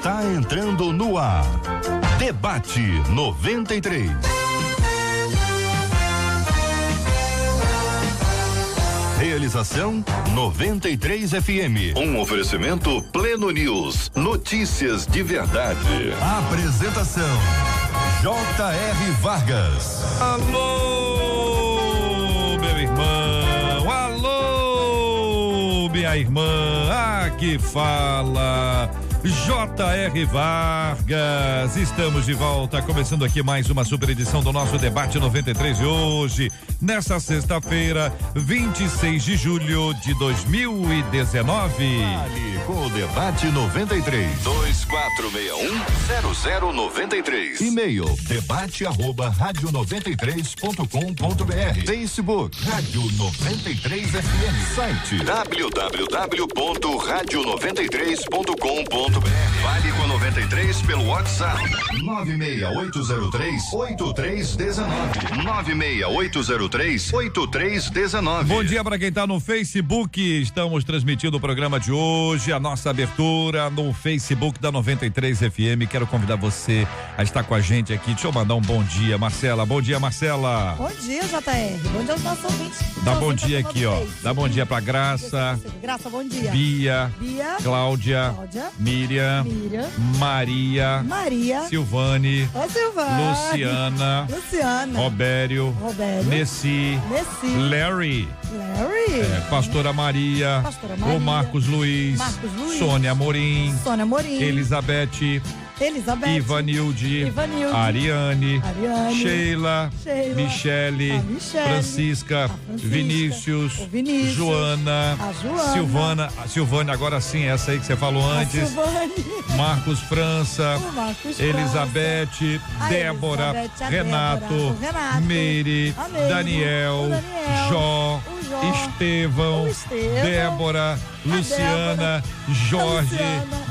está entrando no ar. Debate 93. Realização 93 FM. Um oferecimento Pleno News. Notícias de verdade. Apresentação J.R. Vargas. Alô, meu irmão. Alô, minha irmã. Aqui fala J.R. Vargas. Estamos de volta, começando aqui mais uma super edição do nosso Debate 93 de hoje, nesta sexta-feira, 26 de julho de 2019. Com o Debate 93 2461-0093. E-mail debate@radio93.com.br. Facebook Rádio 93 FM. Site www.radio93.com.br. Vale com 93 pelo WhatsApp 96803-8319. 96803-8319. Bom dia para quem está no Facebook. Estamos transmitindo o programa de hoje, a nossa abertura no Facebook da 93 FM. Quero convidar você a estar com a gente aqui. Deixa eu mandar um bom dia, Marcela. Bom dia, Marcela. Bom dia, JR. Bom dia aos nossos ouvintes. Dá bom dia aqui, ó. Dá bom dia pra Graça. Graça, bom dia. Bia. Cláudia. Miriam. Maria. Silvane. Luciana. Robério. Nessi. Larry. Pastora Maria. O Marcos Luiz. Sônia Amorim. Elizabeth. Ivanilde. Ariane. Sheila. Michele. Francisca. Vinícius. Joana. Silvana, agora sim, essa aí que você falou antes. Marcos França. Elizabeth. Débora. Renato. Meire. Daniel. Jó. Estevão. Débora. Luciana. Jorge.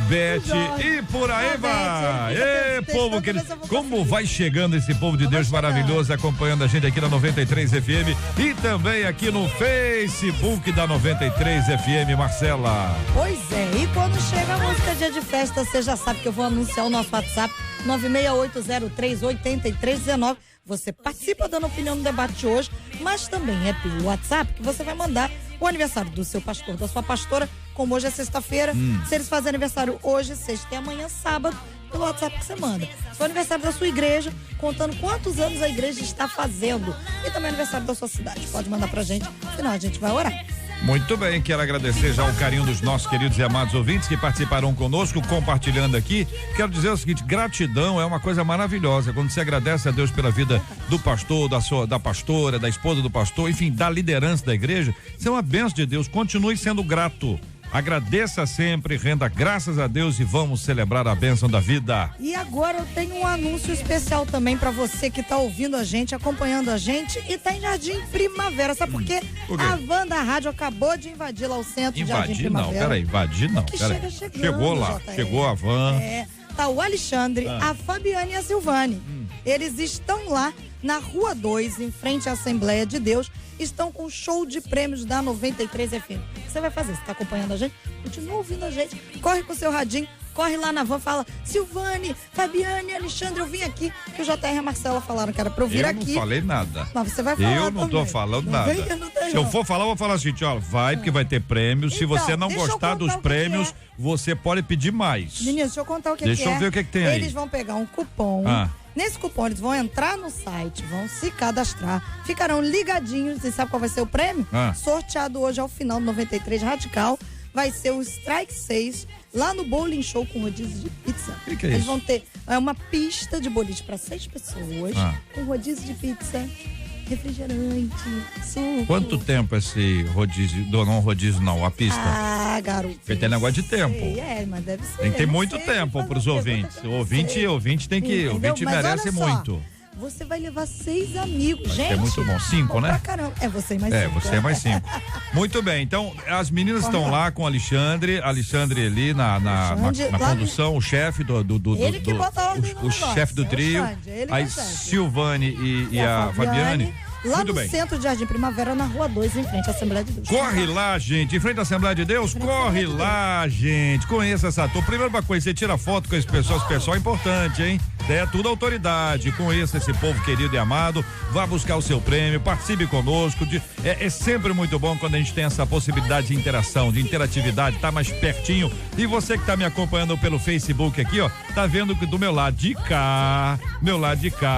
Beth. E por aí vai. Ê, povo querido, como vai chegando esse povo de Deus maravilhoso, acompanhando a gente aqui na 93 FM e também aqui no Facebook da 93 FM, Marcela. Pois é, e quando chega a música dia de festa, você já sabe que eu vou anunciar o nosso WhatsApp 968038319. Você participa dando opinião no debate de hoje, mas também é pelo WhatsApp que você vai mandar o aniversário do seu pastor, da sua pastora, como hoje é sexta-feira. Se eles fazem aniversário hoje, sexta e amanhã, sábado, pelo WhatsApp que você manda. Se for aniversário da sua igreja, contando quantos anos a igreja está fazendo. E também aniversário da sua cidade. Pode mandar pra gente, afinal a gente vai orar. Muito bem, quero agradecer já o carinho dos nossos queridos e amados ouvintes que participaram conosco, compartilhando aqui. Quero dizer o seguinte: gratidão é uma coisa maravilhosa. Quando você agradece a Deus pela vida do pastor, da pastora, da esposa do pastor, enfim, da liderança da igreja, isso é uma bênção de Deus. Continue sendo grato. Agradeça sempre, renda graças a Deus e vamos celebrar a bênção da vida. E agora eu tenho um anúncio especial também pra você que tá ouvindo a gente, acompanhando a gente e tá em Jardim Primavera. Sabe por quê? A van da rádio acabou de invadir lá o centro de Jardim Primavera. Invadir não. Chegou lá, chegou a van. Tá o Alexandre, a Fabiane e a Silvane. Eles estão lá na Rua 2, em frente à Assembleia de Deus. Estão com show de prêmios da 93 FM. O que você vai fazer? Você está acompanhando a gente? Continua ouvindo a gente. Corre com o seu radinho, corre lá na van, fala: Silvane, Fabiane, Alexandre, eu vim aqui, que o JR e a Marcela falaram que era pra eu vir aqui. Eu não falei nada. Mas você vai falar. Eu não tô falando nada. Se eu for falar, eu vou falar assim: ó, vai, porque vai ter prêmios. Se você não gostar dos prêmios, você pode pedir mais. Meninas, deixa eu contar o que Deixa eu ver o que tem aí. Eles vão pegar um cupom. Nesse cupom, eles vão entrar no site, vão se cadastrar, ficarão ligadinhos. E sabe qual vai ser o prêmio? Sorteado hoje ao final do 93 Radical. Vai ser o Strike 6 lá no Bowling Show com rodízio de pizza. Que é eles isso? vão ter uma pista de boliche para 6 pessoas, com rodízio de pizza, refrigerante, suco. Quanto tempo esse rodízio, não rodízio não, a pista? Garoto. Porque tem negócio de tempo. Mas deve ser. Tem que ter muito tempo pros ouvintes. O ouvinte tem que, o ouvinte merece muito. Você vai levar 6 amigos, gente. É muito bom. 5, né? Pra caramba. É você mais 5. É, você mais 5. Muito bem, então as meninas estão lá com o Alexandre ali na condução, o chefe Ele que bota a ordem no o chefe do trio, a Silvane e a Fabiane. lá Muito no bem. centro de Jardim Primavera, na Rua 2, em frente à Assembleia de Deus. Corre lá, gente, em frente à Assembleia de Deus, corre lá, gente, conheça essa turma. Primeiro pra conhecer, tira foto com esse pessoal é importante, hein? É tudo autoridade, conheça esse povo querido e amado, vá buscar o seu prêmio, participe conosco, é sempre muito bom quando a gente tem essa possibilidade de interação, de interatividade, tá mais pertinho. E você que tá me acompanhando pelo Facebook aqui, ó, tá vendo que do meu lado de cá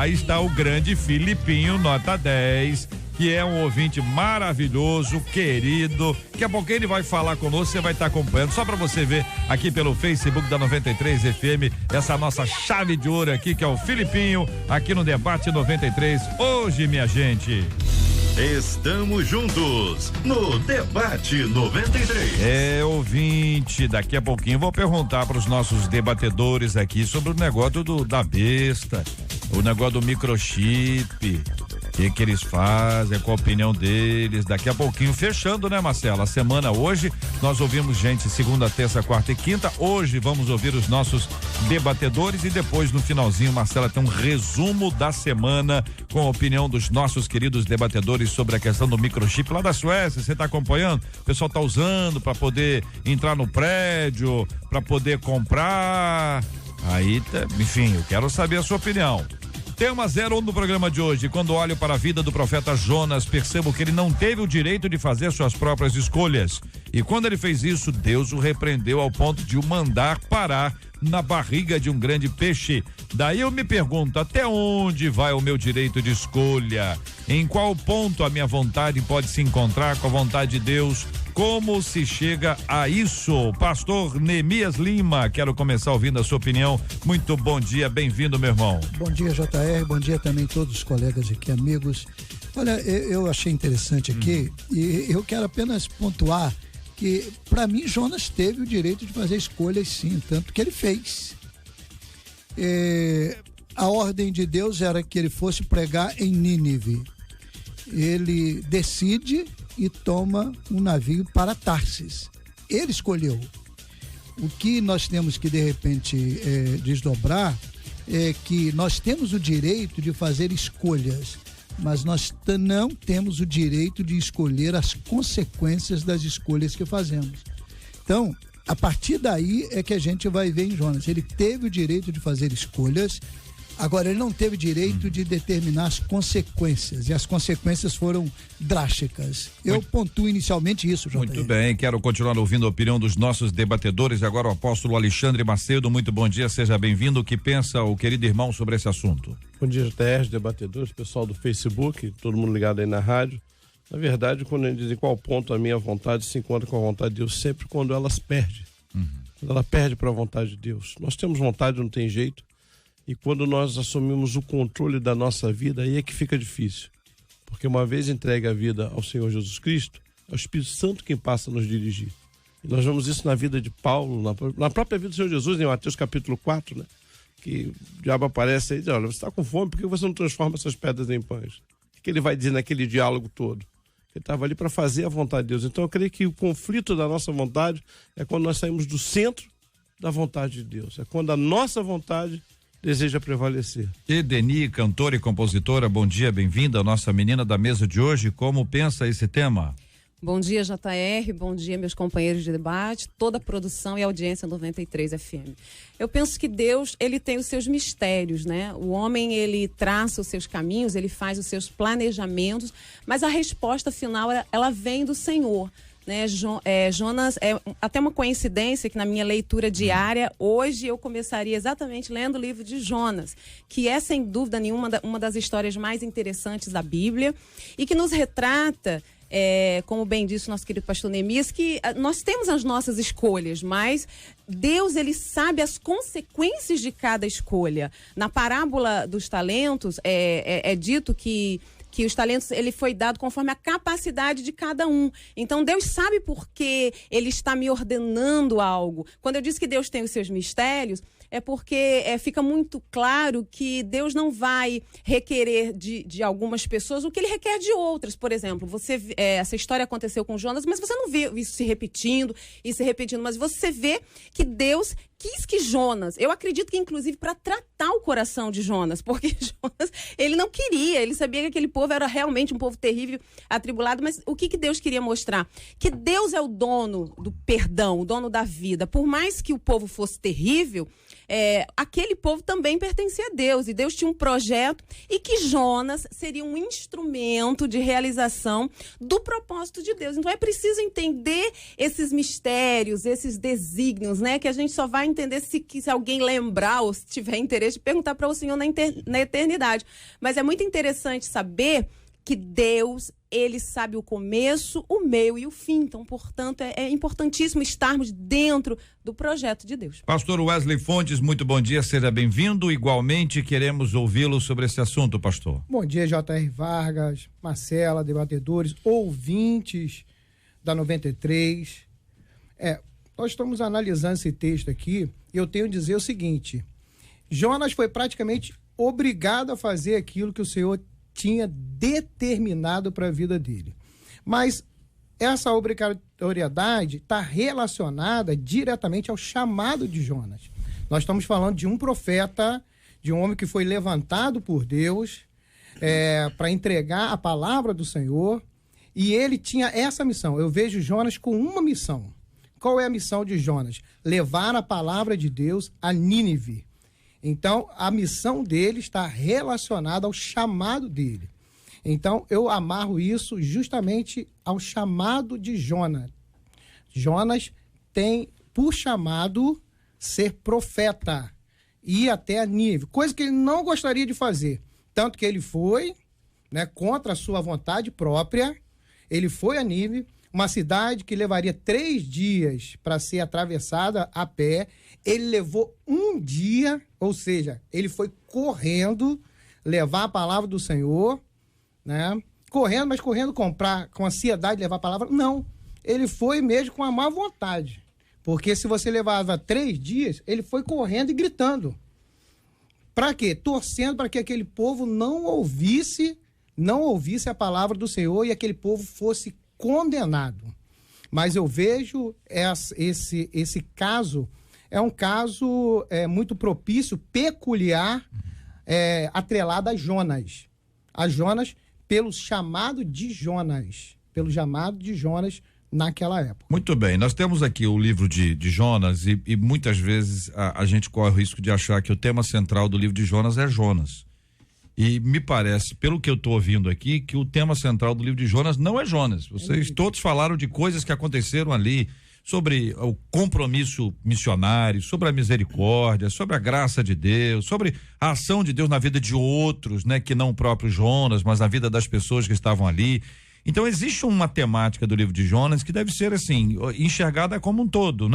está o grande Filipinho, nota 10, que é um ouvinte maravilhoso, querido. Daqui a pouquinho ele vai falar conosco, você vai estar acompanhando, só para você ver aqui pelo Facebook da 93 FM, essa nossa chave de ouro aqui, que é o Filipinho, aqui no Debate 93, hoje, minha gente. Estamos juntos no Debate 93. É, ouvinte, daqui a pouquinho vou perguntar para os nossos debatedores aqui sobre o negócio da besta, o negócio do microchip. O que eles fazem, qual a opinião deles, daqui a pouquinho fechando, né, Marcela? A semana hoje, nós ouvimos gente segunda, terça, quarta e quinta, hoje vamos ouvir os nossos debatedores e depois no finalzinho, Marcela tem um resumo da semana com a opinião dos nossos queridos debatedores sobre a questão do microchip lá da Suécia, você tá acompanhando? O pessoal tá usando para poder entrar no prédio, para poder comprar, aí, enfim, eu quero saber a sua opinião. Tema 01 do programa de hoje. Quando olho para a vida do profeta Jonas, percebo que ele não teve o direito de fazer suas próprias escolhas. E quando ele fez isso, Deus o repreendeu ao ponto de o mandar parar na barriga de um grande peixe. Daí eu me pergunto, até onde vai o meu direito de escolha? Em qual ponto a minha vontade pode se encontrar com a vontade de Deus? Como se chega a isso? Pastor Neemias Lima, quero começar ouvindo a sua opinião. Muito bom dia, bem-vindo, meu irmão. Bom dia, JR, bom dia também a todos os colegas aqui, amigos. Olha, eu achei interessante aqui e eu quero apenas pontuar que, para mim, Jonas teve o direito de fazer escolhas, sim, tanto que ele fez. A ordem de Deus era que ele fosse pregar em Nínive. Ele decide e toma um navio para Tarsis. Ele escolheu. O que nós temos que, de repente, desdobrar é que nós temos o direito de fazer escolhas, mas nós não temos o direito de escolher as consequências das escolhas que fazemos. Então, a partir daí é que a gente vai ver em Jonas. Ele teve o direito de fazer escolhas, agora ele não teve direito de determinar as consequências, e as consequências foram drásticas. Eu pontuo inicialmente isso, JR. Muito bem, quero continuar ouvindo a opinião dos nossos debatedores. Agora o apóstolo Alexandre Macedo, muito bom dia, seja bem-vindo. O que pensa o querido irmão sobre esse assunto? Bom dia, JR, debatedores, pessoal do Facebook, todo mundo ligado aí na rádio. Na verdade, quando eles dizem qual ponto a minha vontade se encontra com a vontade de Deus, sempre quando elas perdem. Quando ela perde para a vontade de Deus. Nós temos vontade, não tem jeito. E quando nós assumimos o controle da nossa vida, aí é que fica difícil. Porque uma vez entregue a vida ao Senhor Jesus Cristo, é o Espírito Santo quem passa a nos dirigir. E nós vemos isso na vida de Paulo, na própria vida do Senhor Jesus, em Mateus capítulo 4, né? Que o diabo aparece aí e diz, olha, você está com fome, por que você não transforma essas pedras em pães? O que ele vai dizer naquele diálogo todo? Ele estava ali para fazer a vontade de Deus. Então eu creio que o conflito da nossa vontade é quando nós saímos do centro da vontade de Deus. É quando a nossa vontade deseja prevalecer. Edeni, cantora e compositora, bom dia, bem-vinda, a nossa menina da mesa de hoje. Como pensa esse tema? Bom dia, JR, bom dia, meus companheiros de debate, toda a produção e audiência 93 FM. Eu penso que Deus, ele tem os seus mistérios, né? O homem, ele traça os seus caminhos, ele faz os seus planejamentos, mas a resposta final, ela vem do Senhor. Né, Jonas, é até uma coincidência que na minha leitura diária, hoje eu começaria exatamente lendo o livro de Jonas, que é sem dúvida nenhuma uma das histórias mais interessantes da Bíblia e que nos retrata, como bem disse o nosso querido pastor Neemias, que nós temos as nossas escolhas, mas Deus, ele sabe as consequências de cada escolha. Na parábola dos talentos, é dito que os talentos, ele foi dado conforme a capacidade de cada um. Então, Deus sabe por que ele está me ordenando algo. Quando eu disse que Deus tem os seus mistérios, é porque fica muito claro que Deus não vai requerer de algumas pessoas o que ele requer de outras. Por exemplo, essa história aconteceu com Jonas, mas você não vê isso se repetindo, mas você vê que Deus quis que Jonas, eu acredito que inclusive para tratar o coração de Jonas, porque Jonas, ele não queria, ele sabia que aquele povo era realmente um povo terrível, atribulado, mas o que Deus queria mostrar? Que Deus é o dono do perdão, o dono da vida. Por mais que o povo fosse terrível, aquele povo também pertencia a Deus, e Deus tinha um projeto, e que Jonas seria um instrumento de realização do propósito de Deus. Então é preciso entender esses mistérios, esses desígnios, né, que a gente só vai entender se alguém lembrar ou se tiver interesse de perguntar para o Senhor na eternidade. Mas é muito interessante saber que Deus, ele sabe o começo, o meio e o fim. Então, portanto, é importantíssimo estarmos dentro do projeto de Deus. Pastor Wesley Fontes, muito bom dia, seja bem-vindo. Igualmente, queremos ouvi-lo sobre esse assunto, pastor. Bom dia, J.R. Vargas, Marcela, debatedores, ouvintes da 93. Nós estamos analisando esse texto aqui e eu tenho a dizer o seguinte: Jonas foi praticamente obrigado a fazer aquilo que o Senhor tinha determinado para a vida dele. Mas essa obrigatoriedade está relacionada diretamente ao chamado de Jonas. Nós estamos falando de um profeta, de um homem que foi levantado por Deus para entregar a palavra do Senhor, e ele tinha essa missão. Eu vejo Jonas com uma missão. Qual é a missão de Jonas? Levar a palavra de Deus a Nínive. Então, a missão dele está relacionada ao chamado dele. Então, eu amarro isso justamente ao chamado de Jonas. Jonas tem, por chamado, ser profeta, ir até a Nínive, coisa que ele não gostaria de fazer. Tanto que ele foi, contra a sua vontade própria, ele foi a Nínive, uma cidade que levaria 3 dias para ser atravessada a pé. Ele levou 1 dia, ou seja, ele foi correndo levar a palavra do Senhor, correndo, mas correndo com ansiedade de levar a palavra. Não, ele foi mesmo com a má vontade, porque se você levava 3 dias, ele foi correndo e gritando. Para quê? Torcendo para que aquele povo não ouvisse a palavra do Senhor e aquele povo fosse condenado. Mas eu vejo esse caso, é um caso muito propício, peculiar, atrelado a Jonas. A Jonas, pelo chamado de Jonas naquela época. Muito bem, nós temos aqui o livro de Jonas e muitas vezes a gente corre o risco de achar que o tema central do livro de Jonas é Jonas. E me parece, pelo que eu estou ouvindo aqui, que o tema central do livro de Jonas não é Jonas. Vocês todos falaram de coisas que aconteceram ali, sobre o compromisso missionário, sobre a misericórdia, sobre a graça de Deus, sobre a ação de Deus na vida de outros, que não o próprio Jonas, mas na vida das pessoas que estavam ali. Então existe uma temática do livro de Jonas que deve ser assim, enxergada como um todo,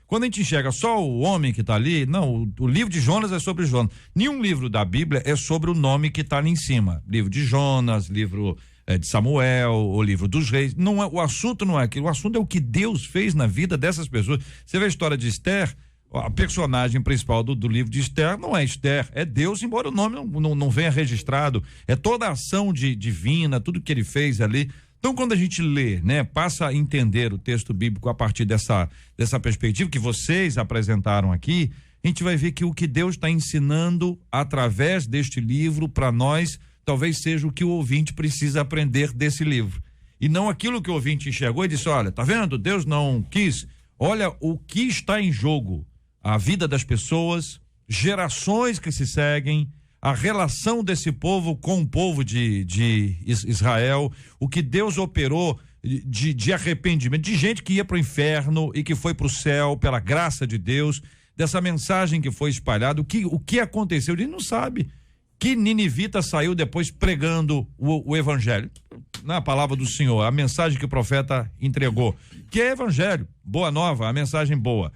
Quando a gente enxerga só o homem que está ali, não, o livro de Jonas é sobre Jonas. Nenhum livro da Bíblia é sobre o nome que está ali em cima. Livro de Jonas, livro de Samuel, o livro dos reis. Não é, o assunto não é aquilo, o assunto é o que Deus fez na vida dessas pessoas. Você vê a história de Esther, a personagem principal do livro de Esther não é Esther, é Deus, embora o nome não venha registrado. É toda a ação divina, tudo que ele fez ali. Então, quando a gente lê, passa a entender o texto bíblico a partir dessa perspectiva que vocês apresentaram aqui, a gente vai ver que o que Deus está ensinando através deste livro para nós, talvez seja o que o ouvinte precisa aprender desse livro. E não aquilo que o ouvinte enxergou e disse: olha, tá vendo? Deus não quis. Olha o que está em jogo: a vida das pessoas, gerações que se seguem, a relação desse povo com o povo de Israel, o que Deus operou de arrependimento, de gente que ia para o inferno e que foi para o céu pela graça de Deus, dessa mensagem que foi espalhada, o que aconteceu, ele não sabe. Que ninivita saiu depois pregando o evangelho, na palavra do Senhor, a mensagem que o profeta entregou, que é evangelho, boa nova, a mensagem boa.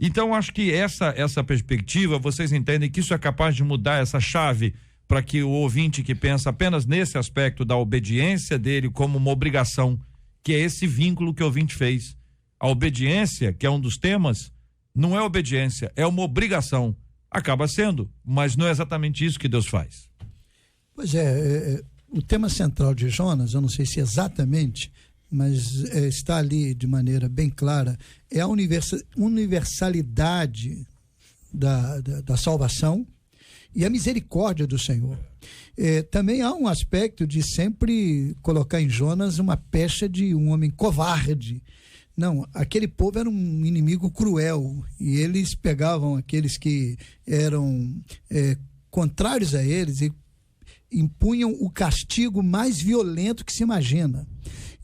Então, acho que essa perspectiva, vocês entendem que isso é capaz de mudar essa chave para que o ouvinte que pensa apenas nesse aspecto da obediência dele como uma obrigação, que é esse vínculo que o ouvinte fez. A obediência, que é um dos temas, não é obediência, é uma obrigação. Acaba sendo, mas não é exatamente isso que Deus faz. Pois o tema central de Jonas, eu não sei se exatamente, mas está ali de maneira bem clara, é a universalidade da salvação e a misericórdia do Senhor. Também há um aspecto de sempre colocar em Jonas uma pecha de um homem covarde. Não, aquele povo era um inimigo cruel e eles pegavam aqueles que eram contrários a eles e impunham o castigo mais violento que se imagina.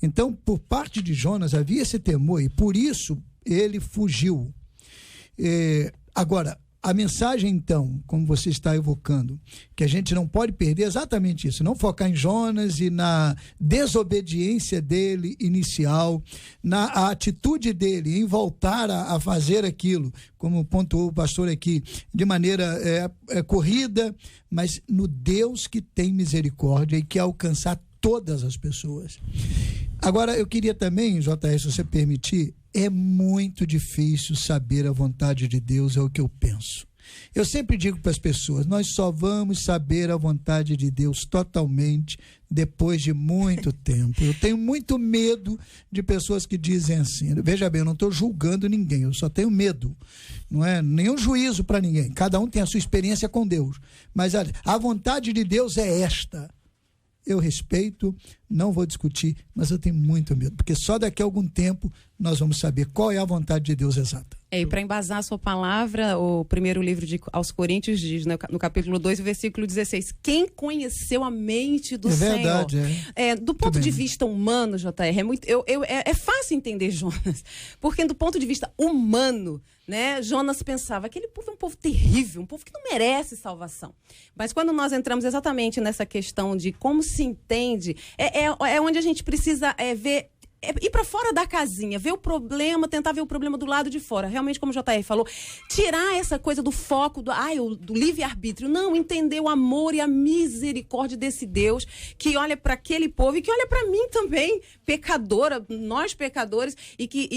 Então, por parte de Jonas havia esse temor e por isso ele fugiu. Agora, a mensagem então, como você está evocando, que a gente não pode perder exatamente isso, não focar em Jonas e na desobediência dele inicial, na atitude dele em voltar a fazer aquilo, como pontuou o pastor aqui, de maneira corrida, mas no Deus que tem misericórdia e quer alcançar todas as pessoas. Agora, eu queria também, JR, se você permitir, é muito difícil saber a vontade de Deus, é o que eu penso. Eu sempre digo para as pessoas, nós só vamos saber a vontade de Deus totalmente depois de muito tempo. Eu tenho muito medo de pessoas que dizem assim, veja bem, eu não estou julgando ninguém, eu só tenho medo, não é nenhum juízo para ninguém, cada um tem a sua experiência com Deus, mas a vontade de Deus é esta. Eu respeito, não vou discutir, mas eu tenho muito medo, porque só daqui a algum tempo nós vamos saber qual é a vontade de Deus exata. E para embasar a sua palavra, o primeiro livro aos Coríntios diz, né, no capítulo 2, versículo 16, quem conheceu a mente do Senhor? Verdade, do ponto de vista humano, JR, é fácil entender Jonas, porque do ponto de vista humano, né, Jonas pensava, aquele povo é um povo terrível, um povo que não merece salvação. Mas quando nós entramos exatamente nessa questão de como se entende, é onde a gente precisa ver, ir para fora da casinha, ver o problema, tentar ver o problema do lado de fora. Realmente, como o JR falou, tirar essa coisa do foco do livre-arbítrio. Não, entender o amor e a misericórdia desse Deus que olha para aquele povo e que olha para mim também, pecadora, nós pecadores, e que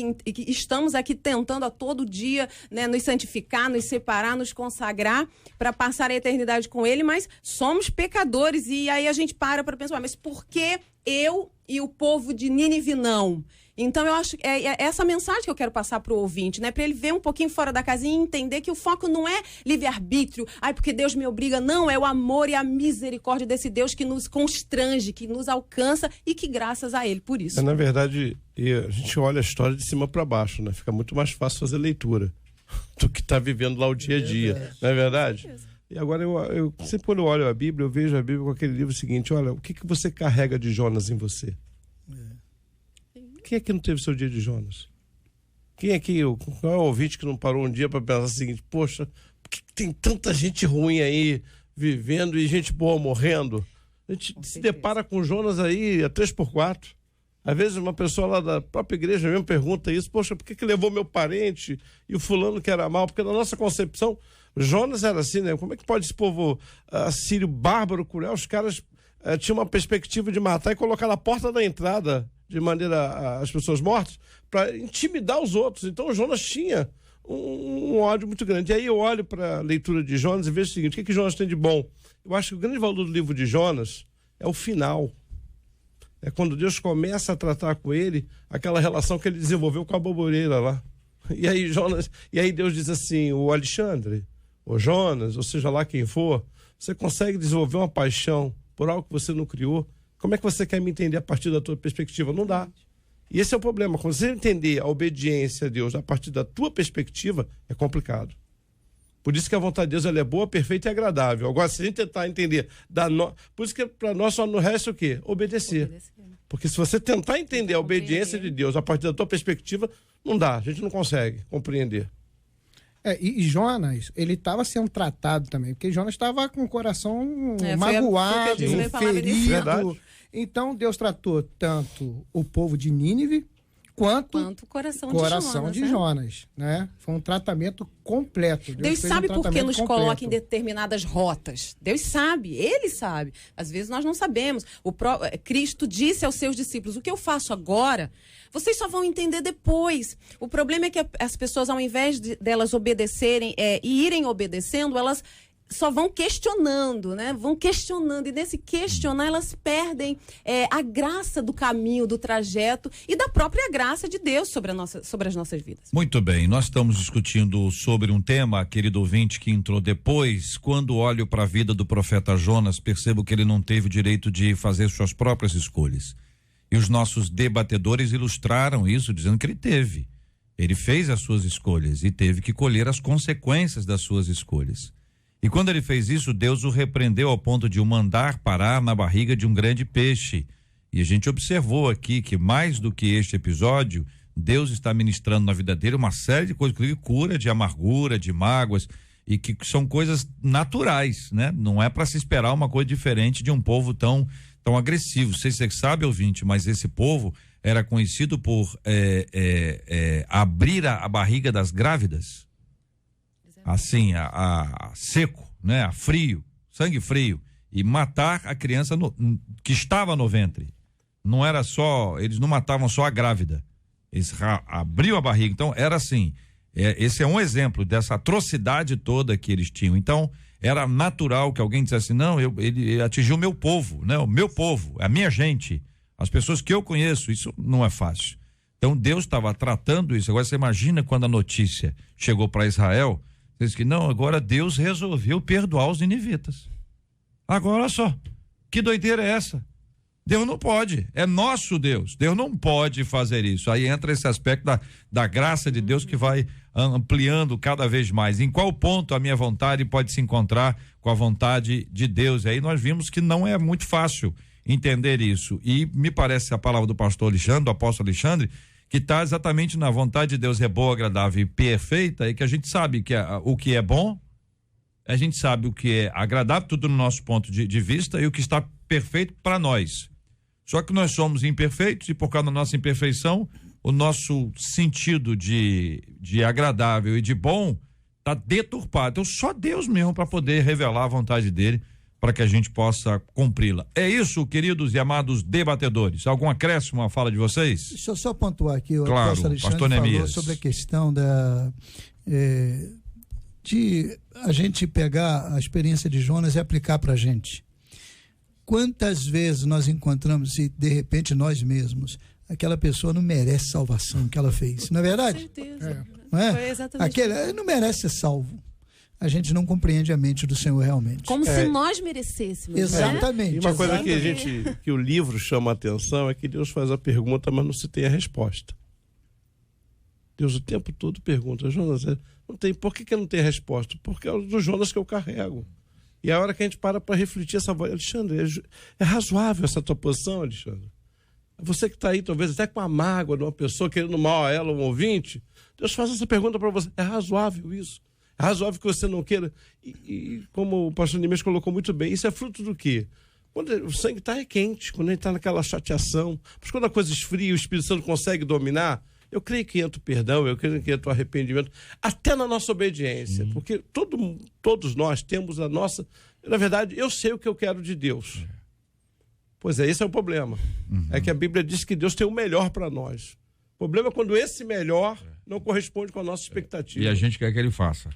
estamos aqui tentando a todo dia, né, nos santificar, nos separar, nos consagrar para passar a eternidade com Ele, mas somos pecadores. E aí a gente para pensar, mas por que eu e o povo de Nínive não? Então eu acho que é essa mensagem que eu quero passar para o ouvinte, né? Para ele ver um pouquinho fora da casinha e entender que o foco não é livre-arbítrio, porque Deus me obriga, não, é o amor e a misericórdia desse Deus que nos constrange, que nos alcança e que graças a Ele por isso. Na verdade, a gente olha a história de cima para baixo, né? Fica muito mais fácil fazer leitura do que está vivendo lá o dia a dia, não é verdade? E agora, eu sempre quando eu olho a Bíblia, eu vejo a Bíblia com aquele livro seguinte, olha, o que você carrega de Jonas em você? Quem é que não teve seu dia de Jonas? Quem é que, qual é o ouvinte que não parou um dia para pensar o seguinte, poxa, por que tem tanta gente ruim aí vivendo e gente boa morrendo? A gente se depara com Jonas aí a 3x4. Às vezes uma pessoa lá da própria igreja mesmo pergunta isso, poxa, por que levou meu parente e o fulano que era mal? Porque na nossa concepção, Jonas era assim, né? Como é que pode esse povo assírio bárbaro, cruel? Os caras tinham uma perspectiva de matar e colocar na porta da entrada, de maneira as pessoas mortas, para intimidar os outros. Então Jonas tinha um ódio muito grande. E aí eu olho para a leitura de Jonas e vejo o seguinte, o que Jonas tem de bom? Eu acho que o grande valor do livro de Jonas é o final. É quando Deus começa a tratar com ele aquela relação que ele desenvolveu com a boboreira lá. E aí Deus diz assim, o Alexandre, o Jonas, ou seja lá quem for, você consegue desenvolver uma paixão por algo que você não criou? Como é que você quer me entender a partir da tua perspectiva? Não dá. E esse é o problema. Quando você entender a obediência a Deus a partir da tua perspectiva, é complicado. Por isso que a vontade de Deus ela é boa, perfeita e agradável. Agora, se a gente tentar entender, por isso que para nós só não resta o quê? Obedecer. Porque se você tentar entender a obediência de Deus a partir da tua perspectiva, não dá, a gente não consegue compreender. E Jonas, ele estava sendo tratado também, porque Jonas estava com o coração magoado, ferido. Verdade. Então Deus tratou tanto o povo de Nínive quanto o coração de Jonas, né? Foi um tratamento completo. Deus fez sabe por que nos completo. coloca em determinadas rotas. Deus sabe, Ele sabe. Às vezes nós não sabemos. Cristo disse aos seus discípulos, o que eu faço agora, vocês só vão entender depois. O problema é que as pessoas, ao invés delas obedecerem e irem obedecendo, elas só vão questionando, né? Vão questionando, e nesse questionar elas perdem a graça do caminho, do trajeto e da própria graça de Deus sobre as nossas vidas. Muito bem, nós estamos discutindo sobre um tema, querido ouvinte, que entrou depois. Quando olho para a vida do profeta Jonas, percebo que ele não teve o direito de fazer suas próprias escolhas. E os nossos debatedores ilustraram isso, dizendo que ele teve. Ele fez as suas escolhas e teve que colher as consequências das suas escolhas. E quando ele fez isso, Deus o repreendeu ao ponto de o mandar parar na barriga de um grande peixe. E a gente observou aqui que mais do que este episódio, Deus está ministrando na vida dele uma série de coisas, inclusive cura de amargura, de mágoas, e que são coisas naturais, né? Não é para se esperar uma coisa diferente de um povo tão agressivo. Não sei se você sabe, ouvinte, mas esse povo era conhecido por abrir a barriga das grávidas. Assim, a seco, né? A frio, sangue frio, e matar a criança que estava no ventre. Não era só, eles não matavam só a grávida, eles abriam a barriga. Então era assim, esse é um exemplo dessa atrocidade toda que eles tinham. Então era natural que alguém dissesse, não, ele atingiu o meu povo, né? O meu povo, a minha gente, as pessoas que eu conheço. Isso não é fácil. Então Deus estava tratando isso. Agora você imagina quando a notícia chegou para Israel, diz que não, agora Deus resolveu perdoar os ninivitas. Agora olha só, que doideira é essa? Deus não pode, é nosso Deus não pode fazer isso. Aí entra esse aspecto da graça de Deus que vai ampliando cada vez mais. Em qual ponto a minha vontade pode se encontrar com a vontade de Deus? E aí nós vimos que não é muito fácil entender isso. E me parece a palavra do pastor Alexandre, do apóstolo Alexandre, que está exatamente na vontade de Deus, é boa, agradável e perfeita, e que a gente sabe que o que é bom, a gente sabe o que é agradável, tudo no nosso ponto de vista, e o que está perfeito para nós. Só que nós somos imperfeitos e por causa da nossa imperfeição, o nosso sentido de agradável e de bom está deturpado. Então só Deus mesmo para poder revelar a vontade dele, para que a gente possa cumpri-la. É isso, queridos e amados debatedores. Algum acréscimo à fala de vocês? Deixa eu só pontuar aqui, o claro, pastor Alexandre falou sobre a questão de a gente pegar a experiência de Jonas e aplicar para a gente. Quantas vezes nós encontramos, e de repente nós mesmos, aquela pessoa não merece salvação que ela fez, não é verdade? Com certeza. Não é? Foi exatamente Ele não merece ser salvo. A gente não compreende a mente do Senhor realmente. Como se nós merecêssemos. Exatamente. Né? E uma coisa que o livro chama a atenção é que Deus faz a pergunta, mas não se tem a resposta. Deus o tempo todo pergunta, Jonas, por que não tem a resposta? Porque é do Jonas que eu carrego. E a hora que a gente para refletir essa voz, Alexandre, é razoável essa tua posição, Alexandre? Você que está aí, talvez até com a mágoa de uma pessoa querendo mal a ela, um ouvinte, Deus faz essa pergunta para você, é razoável isso? É razoável que você não queira? E como o pastor Nimes colocou muito bem, isso é fruto do quê? Quando o sangue está quente, quando a gente está naquela chateação, mas quando a coisa esfria, o Espírito Santo consegue dominar, eu creio que entra o perdão, eu creio que entra o arrependimento, até na nossa obediência, porque todos nós temos a nossa... Na verdade, eu sei o que eu quero de Deus. Pois é, esse é o problema. É que a Bíblia diz que Deus tem o melhor para nós. O problema é quando esse melhor não corresponde com a nossa expectativa. E a gente quer que ele faça.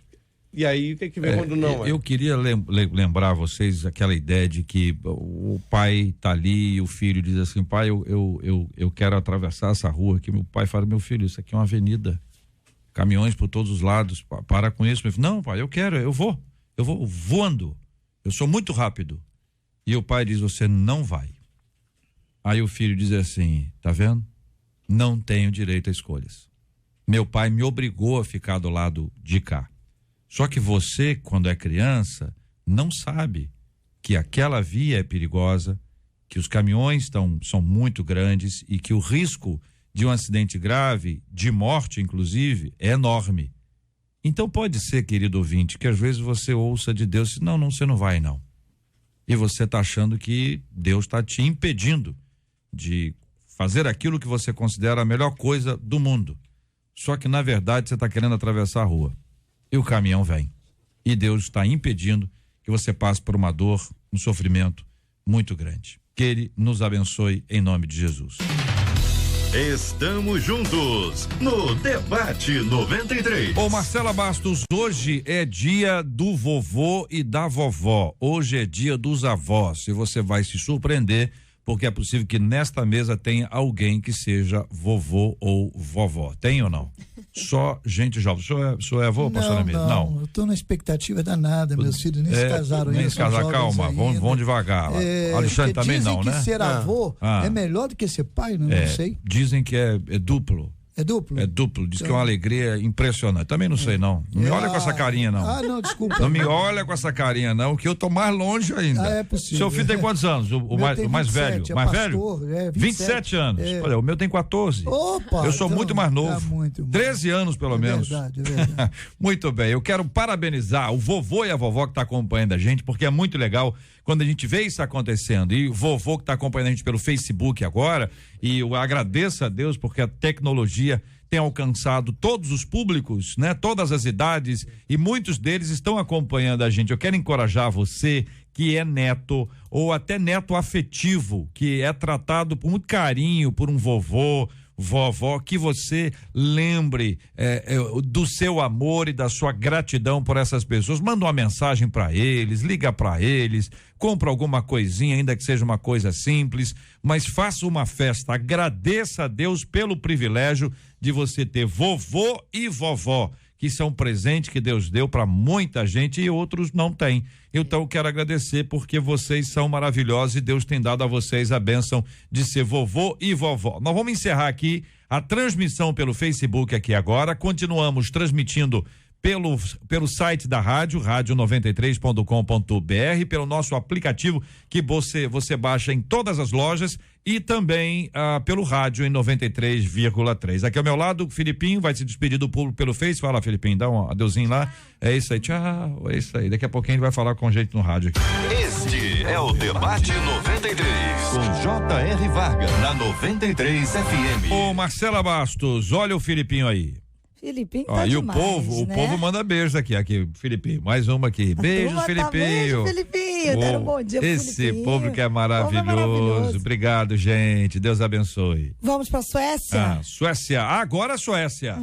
E aí, o que vem quando não é? Eu queria lembrar a vocês aquela ideia de que o pai tá ali e o filho diz assim, pai, eu quero atravessar essa rua aqui. Meu pai fala, meu filho, isso aqui é uma avenida. Caminhões por todos os lados, para com isso. Meu filho, não, pai, eu vou voando. Eu sou muito rápido. E o pai diz, você não vai. Aí o filho diz assim, tá vendo? Não tenho direito a escolhas. Meu pai me obrigou a ficar do lado de cá. Só que você, quando é criança, não sabe que aquela via é perigosa, que os caminhões são muito grandes e que o risco de um acidente grave, de morte inclusive, é enorme. Então pode ser, querido ouvinte, que às vezes você ouça de Deus, não, você não vai não. E você está achando que Deus está te impedindo de fazer aquilo que você considera a melhor coisa do mundo. Só que, na verdade, você está querendo atravessar a rua. E o caminhão vem. E Deus está impedindo que você passe por uma dor, um sofrimento muito grande. Que Ele nos abençoe em nome de Jesus. Estamos juntos no Debate 93. Ô Marcela Bastos, hoje é dia do vovô e da vovó. Hoje é dia dos avós. E você vai se surpreender, porque é possível que nesta mesa tenha alguém que seja vovô ou vovó. Tem ou não? Só gente jovem. O senhor é avô, pastor Emílio? Não, eu estou na expectativa danada. Meus filhos nem se casaram ainda. Nem se casaram, calma, vão devagar. Alexandre também não, né? Dizem que ser avô é melhor do que ser pai, não sei. Dizem que é duplo. É duplo? É duplo, diz que é uma alegria impressionante. Também não sei, não. Não me olha com essa carinha, não. Não, desculpa. Não me olha com essa carinha, não, que eu tô mais longe ainda. É possível. Seu filho tem quantos anos? O mais velho? É mais pastor, velho? 27 anos. Olha, o meu tem 14. Opa! Eu sou muito mais novo. 13 anos, pelo menos. É verdade. Muito bem, eu quero parabenizar o vovô e a vovó que tá acompanhando a gente, porque é muito legal quando a gente vê isso acontecendo. E o vovô que tá acompanhando a gente pelo Facebook agora, e eu agradeço a Deus porque a tecnologia tem alcançado todos os públicos, né? Todas as idades, e muitos deles estão acompanhando a gente. Eu quero encorajar você que é neto ou até neto afetivo, que é tratado com muito carinho por um vovô, vovó, que você lembre do seu amor e da sua gratidão por essas pessoas. Manda uma mensagem para eles, liga para eles, compra alguma coisinha, ainda que seja uma coisa simples, mas faça uma festa. Agradeça a Deus pelo privilégio de você ter vovô e vovó, que são presentes que Deus deu para muita gente e outros não têm. Então eu quero agradecer porque vocês são maravilhosos e Deus tem dado a vocês a bênção de ser vovô e vovó. Nós vamos encerrar aqui a transmissão pelo Facebook aqui agora. Continuamos transmitindo pelo site da rádio, radio93.com.br, pelo nosso aplicativo que você baixa em todas as lojas e também pelo rádio em 93,3. Aqui ao meu lado, o Filipinho vai se despedir do público pelo Face. Fala, Filipinho, dá um adeuzinho lá. É isso aí, tchau, é isso aí. Daqui a pouquinho ele vai falar com a gente no rádio aqui. Este é o Debate 93, com J.R. Vargas, na 93 FM. Ô Marcela Bastos, olha o Filipinho aí. Filipinho tá e demais, o né? povo manda beijos aqui, Filipinho, mais uma aqui. Beijos, Filipinho. Beijo, Filipinho. Deram um bom dia pro Esse Filipinho. público é maravilhoso. Obrigado, gente. Deus abençoe. Vamos pra Suécia? Suécia. Agora Suécia.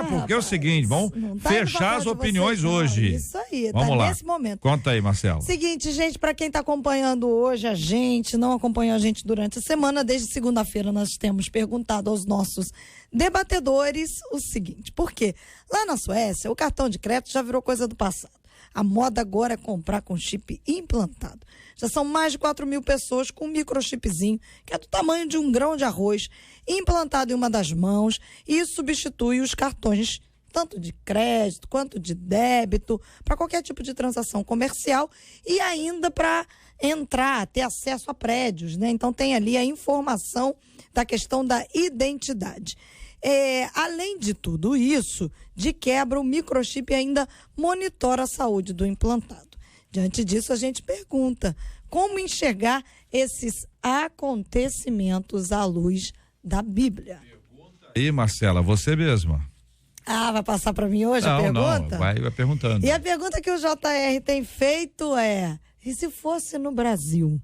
Porque é o seguinte, vamos fechar as opiniões hoje. Isso aí, vamos lá. Nesse momento. Conta aí, Marcelo. Seguinte, gente, pra quem tá acompanhando hoje a gente, não acompanhou a gente durante a semana, desde segunda-feira nós temos perguntado aos nossos debatedores o seguinte: por quê? Lá na Suécia, o cartão de crédito já virou coisa do passado. A moda agora é comprar com chip implantado. Já são mais de 4.000 pessoas com um microchipzinho, que é do tamanho de um grão de arroz, implantado em uma das mãos, e isso substitui os cartões, tanto de crédito quanto de débito, para qualquer tipo de transação comercial e ainda para entrar, ter acesso a prédios, né? Então tem ali a informação da questão da identidade. Além de tudo isso, de quebra, o microchip ainda monitora a saúde do implantado. Diante disso, a gente pergunta: como enxergar esses acontecimentos à luz da Bíblia? E Marcela, você mesma. Vai passar para mim hoje a pergunta? Não, vai perguntando. E a pergunta que o JR tem feito é: e se fosse no Brasil,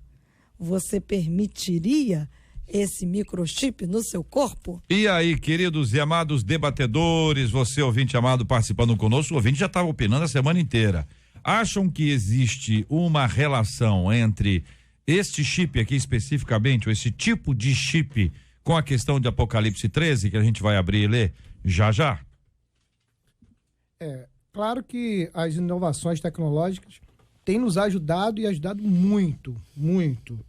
você permitiria esse microchip no seu corpo? E aí, queridos e amados debatedores, você ouvinte amado participando conosco, o ouvinte já estava opinando a semana inteira. Acham que existe uma relação entre este chip aqui especificamente, ou esse tipo de chip, com a questão de Apocalipse 13, que a gente vai abrir e ler já? Claro que as inovações tecnológicas têm nos ajudado e ajudado muito,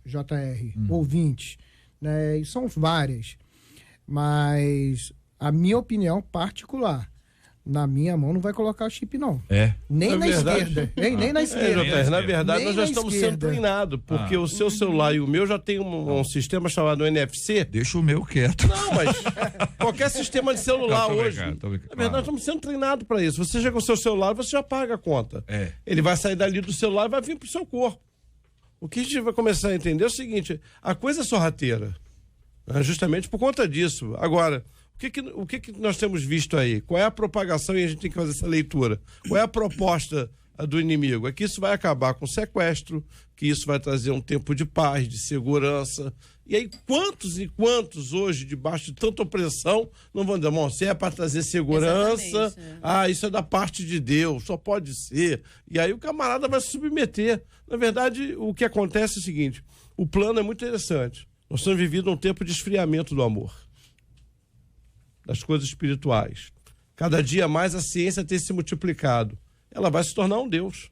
JR, ouvintes, né? E são várias, mas a minha opinião particular, na minha mão não vai colocar o chip, não. Nem na esquerda. Nem na esquerda. Na verdade, nós já estamos sendo treinados, porque o seu celular e o meu já tem um sistema chamado NFC. Deixa o meu quieto. Não, mas qualquer sistema de celular hoje. Tô brincando. Na verdade, nós estamos sendo treinados para isso. Você chega com o seu celular, você já paga a conta. Ele vai sair dali do celular e vai vir pro seu corpo. O que a gente vai começar a entender é o seguinte: a coisa é sorrateira. Justamente por conta disso. Agora, o que nós temos visto aí? Qual é a propagação, e a gente tem que fazer essa leitura? Qual é a proposta do inimigo? É que isso vai acabar com sequestro, que isso vai trazer um tempo de paz, de segurança. E aí, quantos e quantos hoje, debaixo de tanta opressão, não vão dizer, irmão, se é para trazer segurança, isso é da parte de Deus, só pode ser. E aí o camarada vai se submeter. Na verdade, o que acontece é o seguinte, o plano é muito interessante. Nós temos vivido um tempo de esfriamento do amor, das coisas espirituais. Cada dia mais a ciência tem se multiplicado. Ela vai se tornar um Deus.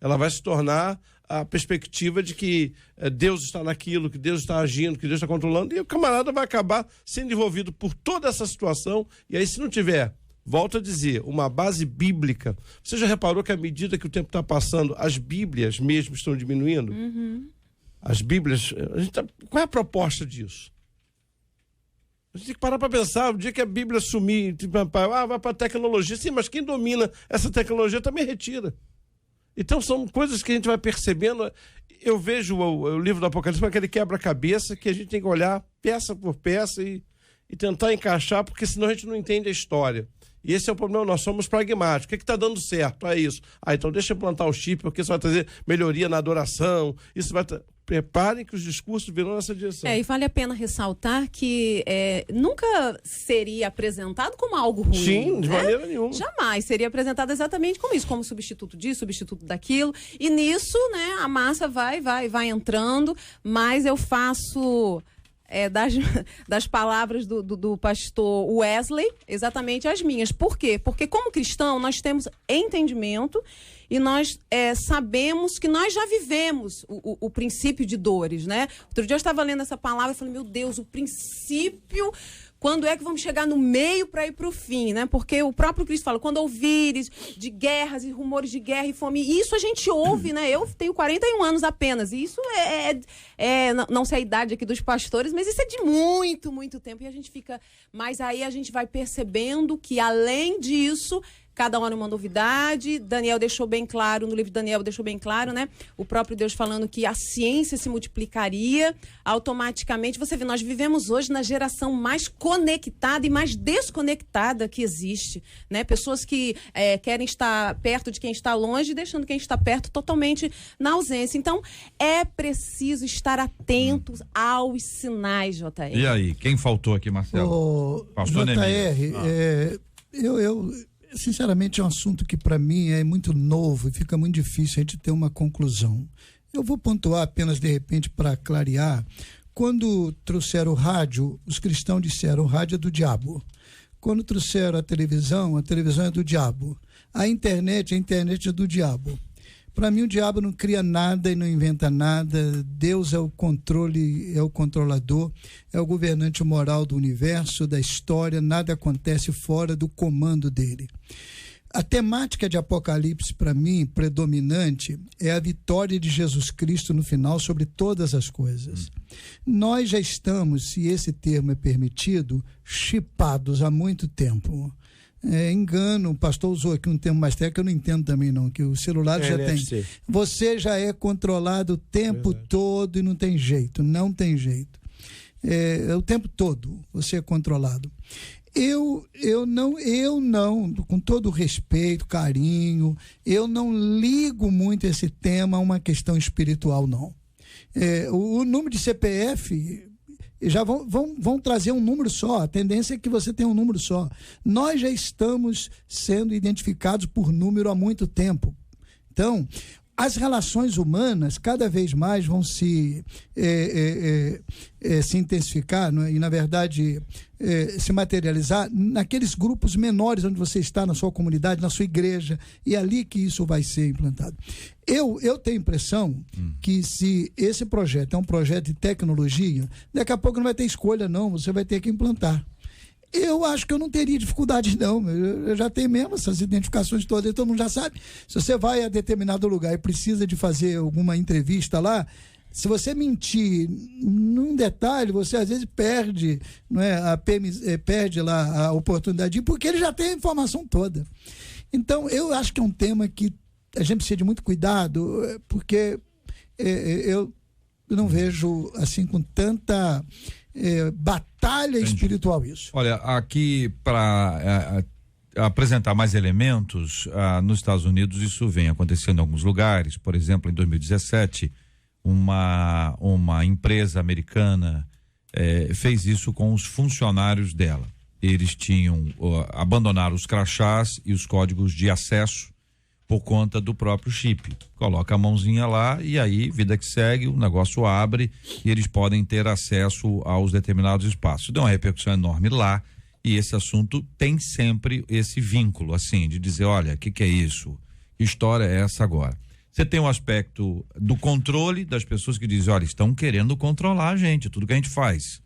Ela vai se tornar a perspectiva de que Deus está naquilo, que Deus está agindo, que Deus está controlando, e o camarada vai acabar sendo envolvido por toda essa situação. E aí, se não tiver, volto a dizer, uma base bíblica. Você já reparou que à medida que o tempo está passando, as Bíblias mesmo estão diminuindo? As Bíblias... qual é a proposta disso? A gente tem que parar para pensar, o dia que a Bíblia sumir, vai para a tecnologia. Sim, mas quem domina essa tecnologia também retira. Então são coisas que a gente vai percebendo. Eu vejo o livro do Apocalipse como aquele quebra-cabeça que a gente tem que olhar peça por peça e tentar encaixar, porque senão a gente não entende a história. E esse é o problema, nós somos pragmáticos. O que está dando certo? É isso. Então deixa eu plantar o chip, porque isso vai trazer melhoria na adoração, isso vai... Preparem que os discursos virão nessa direção. E vale a pena ressaltar que nunca seria apresentado como algo ruim. Sim, de maneira nenhuma. Jamais seria apresentado exatamente como isso, como substituto disso, substituto daquilo. E nisso, né, a massa vai entrando, mas eu faço... das palavras do pastor Wesley, exatamente as minhas. Por quê? Porque como cristão nós temos entendimento e nós sabemos que nós já vivemos o princípio de dores, né? Outro dia eu estava lendo essa palavra e falei, meu Deus, o princípio... Quando é que vamos chegar no meio para ir para o fim, né? Porque o próprio Cristo fala, quando ouvires de guerras e rumores de guerra e fome, isso a gente ouve, né? Eu tenho 41 anos apenas, e isso não sei a idade aqui dos pastores, mas isso é de muito, muito tempo, e a gente fica... Mas aí a gente vai percebendo que, além disso... Cada hora uma novidade. Daniel deixou bem claro, no livro de Daniel deixou bem claro, né? O próprio Deus falando que a ciência se multiplicaria automaticamente. Você vê, nós vivemos hoje na geração mais conectada e mais desconectada que existe, né? Pessoas que querem estar perto de quem está longe, deixando quem está perto totalmente na ausência. Então, é preciso estar atentos aos sinais, JR. E aí, quem faltou aqui, Marcelo? Pastor JR, sinceramente, é um assunto que para mim é muito novo e fica muito difícil a gente ter uma conclusão. Eu vou pontuar apenas de repente para clarear. Quando trouxeram o rádio, os cristãos disseram o rádio é do diabo. Quando trouxeram a televisão é do diabo. A internet é do diabo. Para mim, o diabo não cria nada e não inventa nada. Deus é o controle, é o controlador, é o governante moral do universo, da história. Nada acontece fora do comando dele. A temática de Apocalipse, para mim, predominante, é a vitória de Jesus Cristo no final sobre todas as coisas. Nós já estamos, se esse termo é permitido, chipados há muito tempo. Engano, o pastor usou aqui um termo mais técnico que eu não entendo também não, que o celular já tem. Você já é controlado o tempo todo e não tem jeito. O tempo todo você é controlado. Eu não, com todo respeito, carinho, eu não ligo muito esse tema a uma questão espiritual, não. O número de CPF... já vão trazer um número só, a tendência é que você tenha um número só. Nós já estamos sendo identificados por número há muito tempo. Então, as relações humanas cada vez mais vão se intensificar, não é? E, na verdade, se materializar naqueles grupos menores onde você está, na sua comunidade, na sua igreja, e é ali que isso vai ser implantado. Eu tenho a impressão que se esse projeto é um projeto de tecnologia, daqui a pouco não vai ter escolha, não, você vai ter que implantar. Eu acho que eu não teria dificuldade, não. Eu já tenho mesmo essas identificações todas, todo mundo já sabe. Se você vai a determinado lugar e precisa de fazer alguma entrevista lá, se você mentir num detalhe, você às vezes perde, não é? Perde lá a oportunidade de ir, porque ele já tem a informação toda. Então, eu acho que é um tema que a gente precisa de muito cuidado, porque eu não vejo assim com tanta batalha espiritual isso. Olha, aqui para apresentar mais elementos, nos Estados Unidos isso vem acontecendo em alguns lugares. Por exemplo, em 2017, uma empresa americana fez isso com os funcionários dela. Eles abandonaram os crachás e os códigos de acesso por conta do próprio chip. Coloca a mãozinha lá e aí, vida que segue, o negócio abre e eles podem ter acesso aos determinados espaços. Deu uma repercussão enorme lá e esse assunto tem sempre esse vínculo, assim, de dizer, olha, o que é isso? Que história é essa agora? Você tem um aspecto do controle das pessoas que dizem, olha, estão querendo controlar a gente, tudo que a gente faz,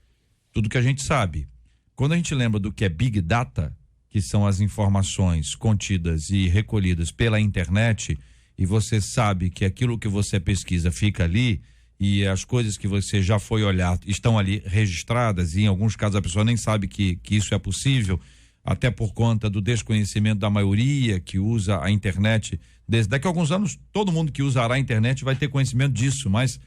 tudo que a gente sabe. Quando a gente lembra do que é Big Data, que são as informações contidas e recolhidas pela internet, e você sabe que aquilo que você pesquisa fica ali, e as coisas que você já foi olhar estão ali registradas, e em alguns casos a pessoa nem sabe que isso é possível, até por conta do desconhecimento da maioria que usa a internet. Daqui a alguns anos, todo mundo que usará a internet vai ter conhecimento disso, mas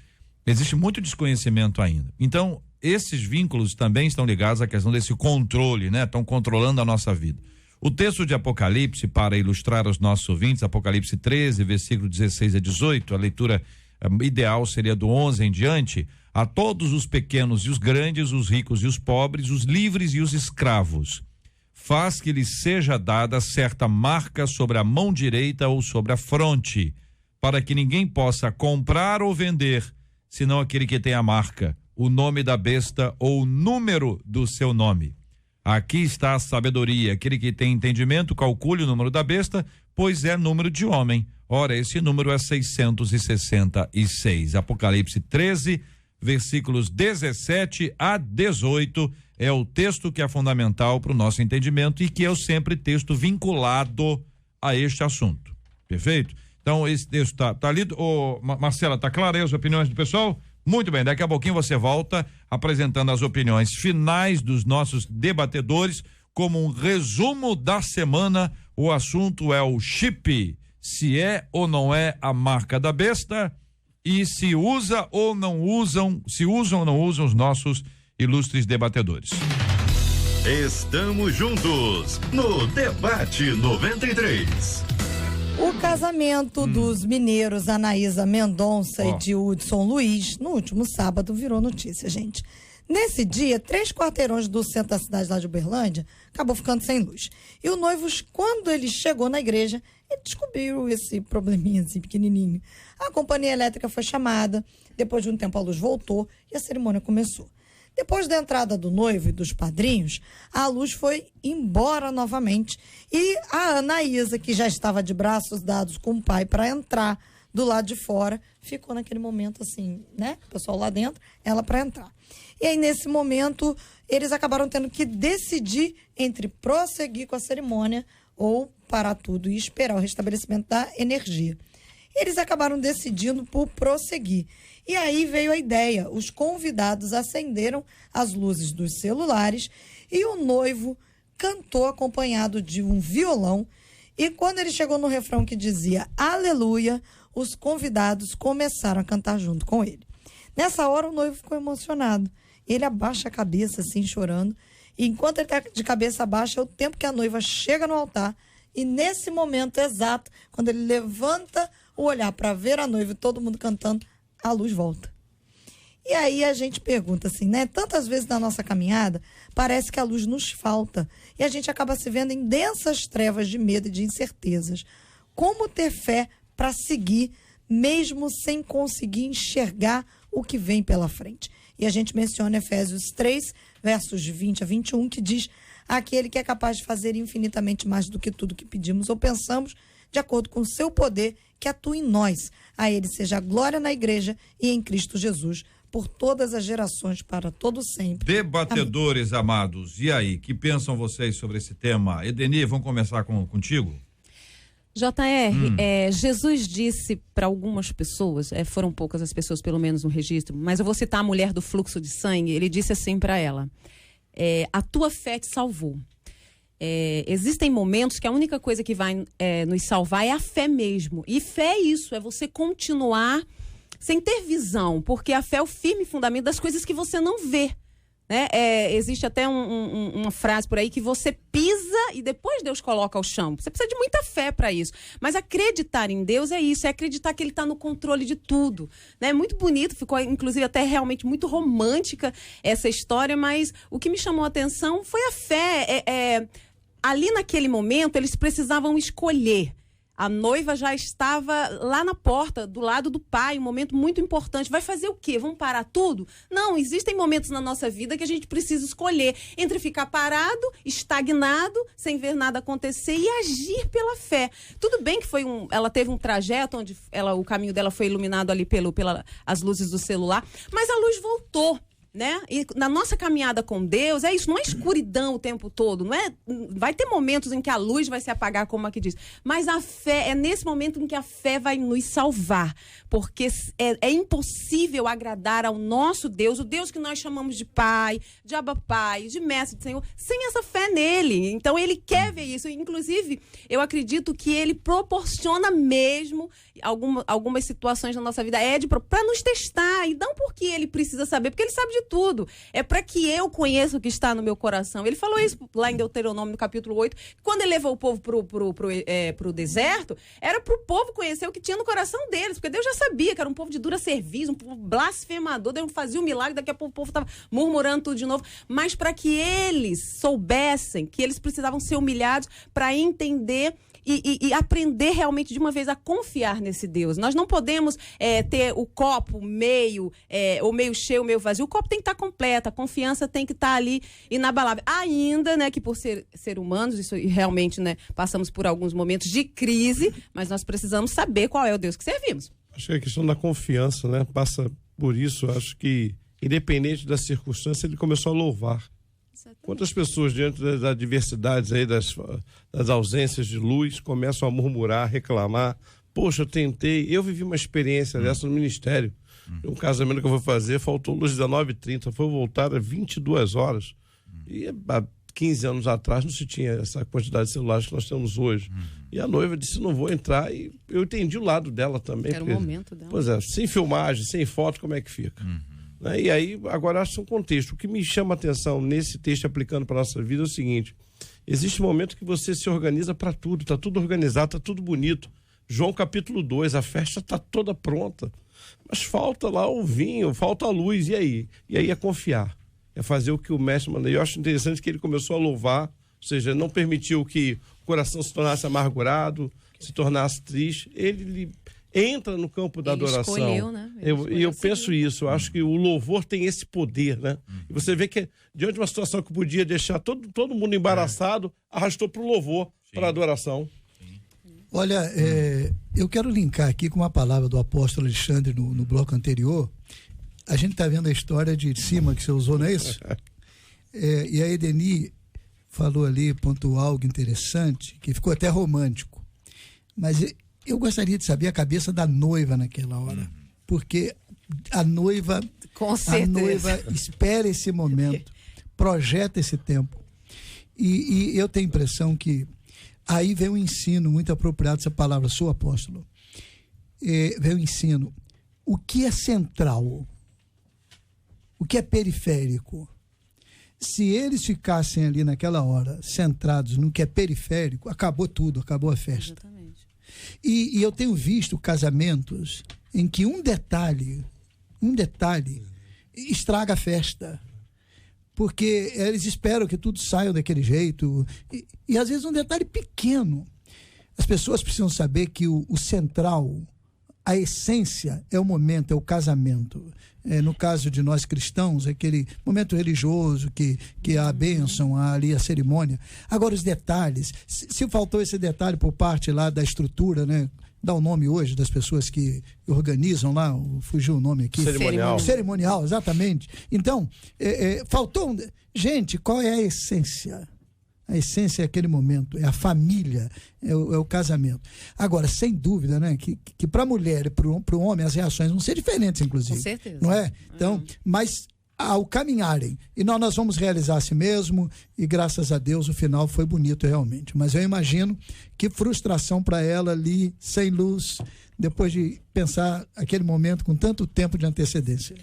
existe muito desconhecimento ainda. Então, esses vínculos também estão ligados à questão desse controle, né? Estão controlando a nossa vida. O texto de Apocalipse, para ilustrar aos nossos ouvintes, Apocalipse 13, versículo 16 a 18, a leitura ideal seria do 11 em diante. A todos os pequenos e os grandes, os ricos e os pobres, os livres e os escravos, faz que lhes seja dada certa marca sobre a mão direita ou sobre a fronte, para que ninguém possa comprar ou vender, senão aquele que tem a marca, o nome da besta ou o número do seu nome. Aqui está a sabedoria. Aquele que tem entendimento, calcule o número da besta, pois é número de homem. Ora, esse número é 666. Apocalipse 13, versículos 17 a 18, é o texto que é fundamental para o nosso entendimento e que é sempre texto vinculado a este assunto. Perfeito? Então, esse texto tá lido. Marcela, tá claro aí as opiniões do pessoal? Muito bem, daqui a pouquinho você volta apresentando as opiniões finais dos nossos debatedores como um resumo da semana. O assunto é o chip, se é ou não é a marca da besta e se usa ou não usam, se usam ou não usam os nossos ilustres debatedores. Estamos juntos no Debate 93. O casamento dos mineiros Anaísa Mendonça e de Hudson Luiz, no último sábado, virou notícia, gente. Nesse dia, 3 quarteirões do centro da cidade lá de Uberlândia acabou ficando sem luz. E o noivo, quando ele chegou na igreja, ele descobriu esse probleminha assim, pequenininho. A companhia elétrica foi chamada, depois de um tempo a luz voltou e a cerimônia começou. Depois da entrada do noivo e dos padrinhos, a luz foi embora novamente e a Anaísa, que já estava de braços dados com o pai para entrar do lado de fora, ficou naquele momento assim, né? O pessoal lá dentro, ela para entrar. E aí, nesse momento, eles acabaram tendo que decidir entre prosseguir com a cerimônia ou parar tudo e esperar o restabelecimento da energia. Eles acabaram decidindo por prosseguir. E aí veio a ideia. Os convidados acenderam as luzes dos celulares e o noivo cantou acompanhado de um violão. E quando ele chegou no refrão que dizia Aleluia, os convidados começaram a cantar junto com ele. Nessa hora o noivo ficou emocionado. Ele abaixa a cabeça assim, chorando. E enquanto ele está de cabeça baixa, é o tempo que a noiva chega no altar. E nesse momento exato, quando ele levanta o olhar para ver a noiva e todo mundo cantando, a luz volta. E aí a gente pergunta assim, né? Tantas vezes na nossa caminhada, parece que a luz nos falta. E a gente acaba se vendo em densas trevas de medo e de incertezas. Como ter fé para seguir, mesmo sem conseguir enxergar o que vem pela frente? E a gente menciona Efésios 3, versos de 20 a 21, que diz: aquele que é capaz de fazer infinitamente mais do que tudo que pedimos ou pensamos, de acordo com o seu poder que atua em nós. A ele seja a glória na igreja e em Cristo Jesus, por todas as gerações, para todo sempre. Debatedores amados, e aí, que pensam vocês sobre esse tema? Edeni, vamos começar contigo? JR, Jesus disse para algumas pessoas, foram poucas as pessoas, pelo menos no registro, mas eu vou citar a mulher do fluxo de sangue. Ele disse assim para ela: a tua fé te salvou. Existem momentos que a única coisa que vai nos salvar é a fé mesmo. E fé é isso, é você continuar sem ter visão, porque a fé é o firme fundamento das coisas que você não vê, né? Existe até uma frase por aí que você pisa e depois Deus coloca ao chão. Você precisa de muita fé para isso. Mas acreditar em Deus é isso, é acreditar que Ele está no controle de tudo. Né? Muito bonito, ficou inclusive até realmente muito romântica essa história, mas o que me chamou a atenção foi a fé. Ali naquele momento eles precisavam escolher. A noiva já estava lá na porta, do lado do pai, um momento muito importante. Vai fazer o quê? Vamos parar tudo? Não, existem momentos na nossa vida que a gente precisa escolher entre ficar parado, estagnado, sem ver nada acontecer e agir pela fé. Tudo bem que ela teve um trajeto onde o caminho dela foi iluminado ali pelas luzes do celular, mas a luz voltou. Né? E na nossa caminhada com Deus, é isso, não é escuridão o tempo todo, não é? Vai ter momentos em que a luz vai se apagar, como aqui diz, mas a fé, é nesse momento em que a fé vai nos salvar, porque é impossível agradar ao nosso Deus, o Deus que nós chamamos de Pai, de Abba Pai, de Mestre, de Senhor, sem essa fé nele. Então ele quer ver isso, inclusive eu acredito que ele proporciona mesmo algumas situações na nossa vida, para nos testar, e não porque ele precisa saber, porque ele sabe de tudo. É para que eu conheça o que está no meu coração. Ele falou isso lá em Deuteronômio, no capítulo 8, quando ele levou o povo pro deserto, era pro povo conhecer o que tinha no coração deles, porque Deus já sabia que era um povo de dura serviço, um povo blasfemador, Deus fazia um milagre, daqui a pouco o povo estava murmurando tudo de novo, mas para que eles soubessem que eles precisavam ser humilhados para entender e aprender realmente de uma vez a confiar nesse Deus. Nós não podemos ter o copo meio cheio, ou meio vazio. O copo tem que estar completo, a confiança tem que estar ali inabalável. Ainda, né, que por ser humanos, isso realmente, né, passamos por alguns momentos de crise, mas nós precisamos saber qual é o Deus que servimos. Acho que a questão da confiança, né, passa por isso. Acho que, independente da circunstância, ele começou a louvar. Quantas pessoas, diante das adversidades aí, das ausências de luz, começam a murmurar, reclamar? Poxa, eu tentei, eu vivi uma experiência dessa no ministério. Um casamento que eu vou fazer, faltou luz às 19h30, foi voltar às 22 horas. E há 15 anos atrás não se tinha essa quantidade de celulares que nós temos hoje. E a noiva disse, não vou entrar, e eu entendi o lado dela também. Era o momento dela. Pois é, sem filmagem, sem foto, como é que fica? E aí, agora, acho que é um contexto. O que me chama a atenção nesse texto, aplicando para a nossa vida, é o seguinte: existe um momento que você se organiza para tudo, está tudo organizado, está tudo bonito. João capítulo 2, a festa está toda pronta, mas falta lá o vinho, falta a luz, e aí? E aí é confiar, é fazer o que o mestre manda. E eu acho interessante que ele começou a louvar, ou seja, não permitiu que o coração se tornasse amargurado, se tornasse triste. Ele entra no campo da adoração. Escolheu, né? Eu penso isso, eu acho que o louvor tem esse poder, né? E você vê que diante de uma situação que podia deixar todo mundo embaraçado, arrastou para o louvor, para a adoração. Olha, eu quero linkar aqui com uma palavra do apóstolo Alexandre no bloco anterior. A gente está vendo a história de cima que você usou, não é isso? E a Edeni falou ali, pontuou algo interessante, que ficou até romântico. Mas eu gostaria de saber a cabeça da noiva naquela hora, porque a noiva espera esse momento, projeta esse tempo. E eu tenho a impressão que aí vem um ensino muito apropriado, essa palavra, sou apóstolo. Vem o ensino. O que é central? O que é periférico? Se eles ficassem ali naquela hora, centrados no que é periférico, acabou tudo, acabou a festa. Exatamente. E eu tenho visto casamentos em que um detalhe estraga a festa. Porque eles esperam que tudo saia daquele jeito. E às vezes um detalhe pequeno. As pessoas precisam saber que o central, a essência é o momento, é o casamento. No caso de nós cristãos, é aquele momento religioso que há a bênção, há ali a cerimônia. Agora os detalhes, se faltou esse detalhe por parte lá da estrutura, né? Dá o nome hoje das pessoas que organizam lá, fugiu o nome aqui. Cerimonial, exatamente. Então, faltou... Gente, qual é a essência? A essência é aquele momento, é a família, é o casamento. Agora, sem dúvida, né, que para a mulher e para o homem as reações vão ser diferentes, inclusive. Com certeza. Não é? Então, mas ao caminharem, e nós vamos realizar assim mesmo, e graças a Deus o final foi bonito realmente. Mas eu imagino que frustração para ela ali, sem luz, depois de pensar aquele momento com tanto tempo de antecedência.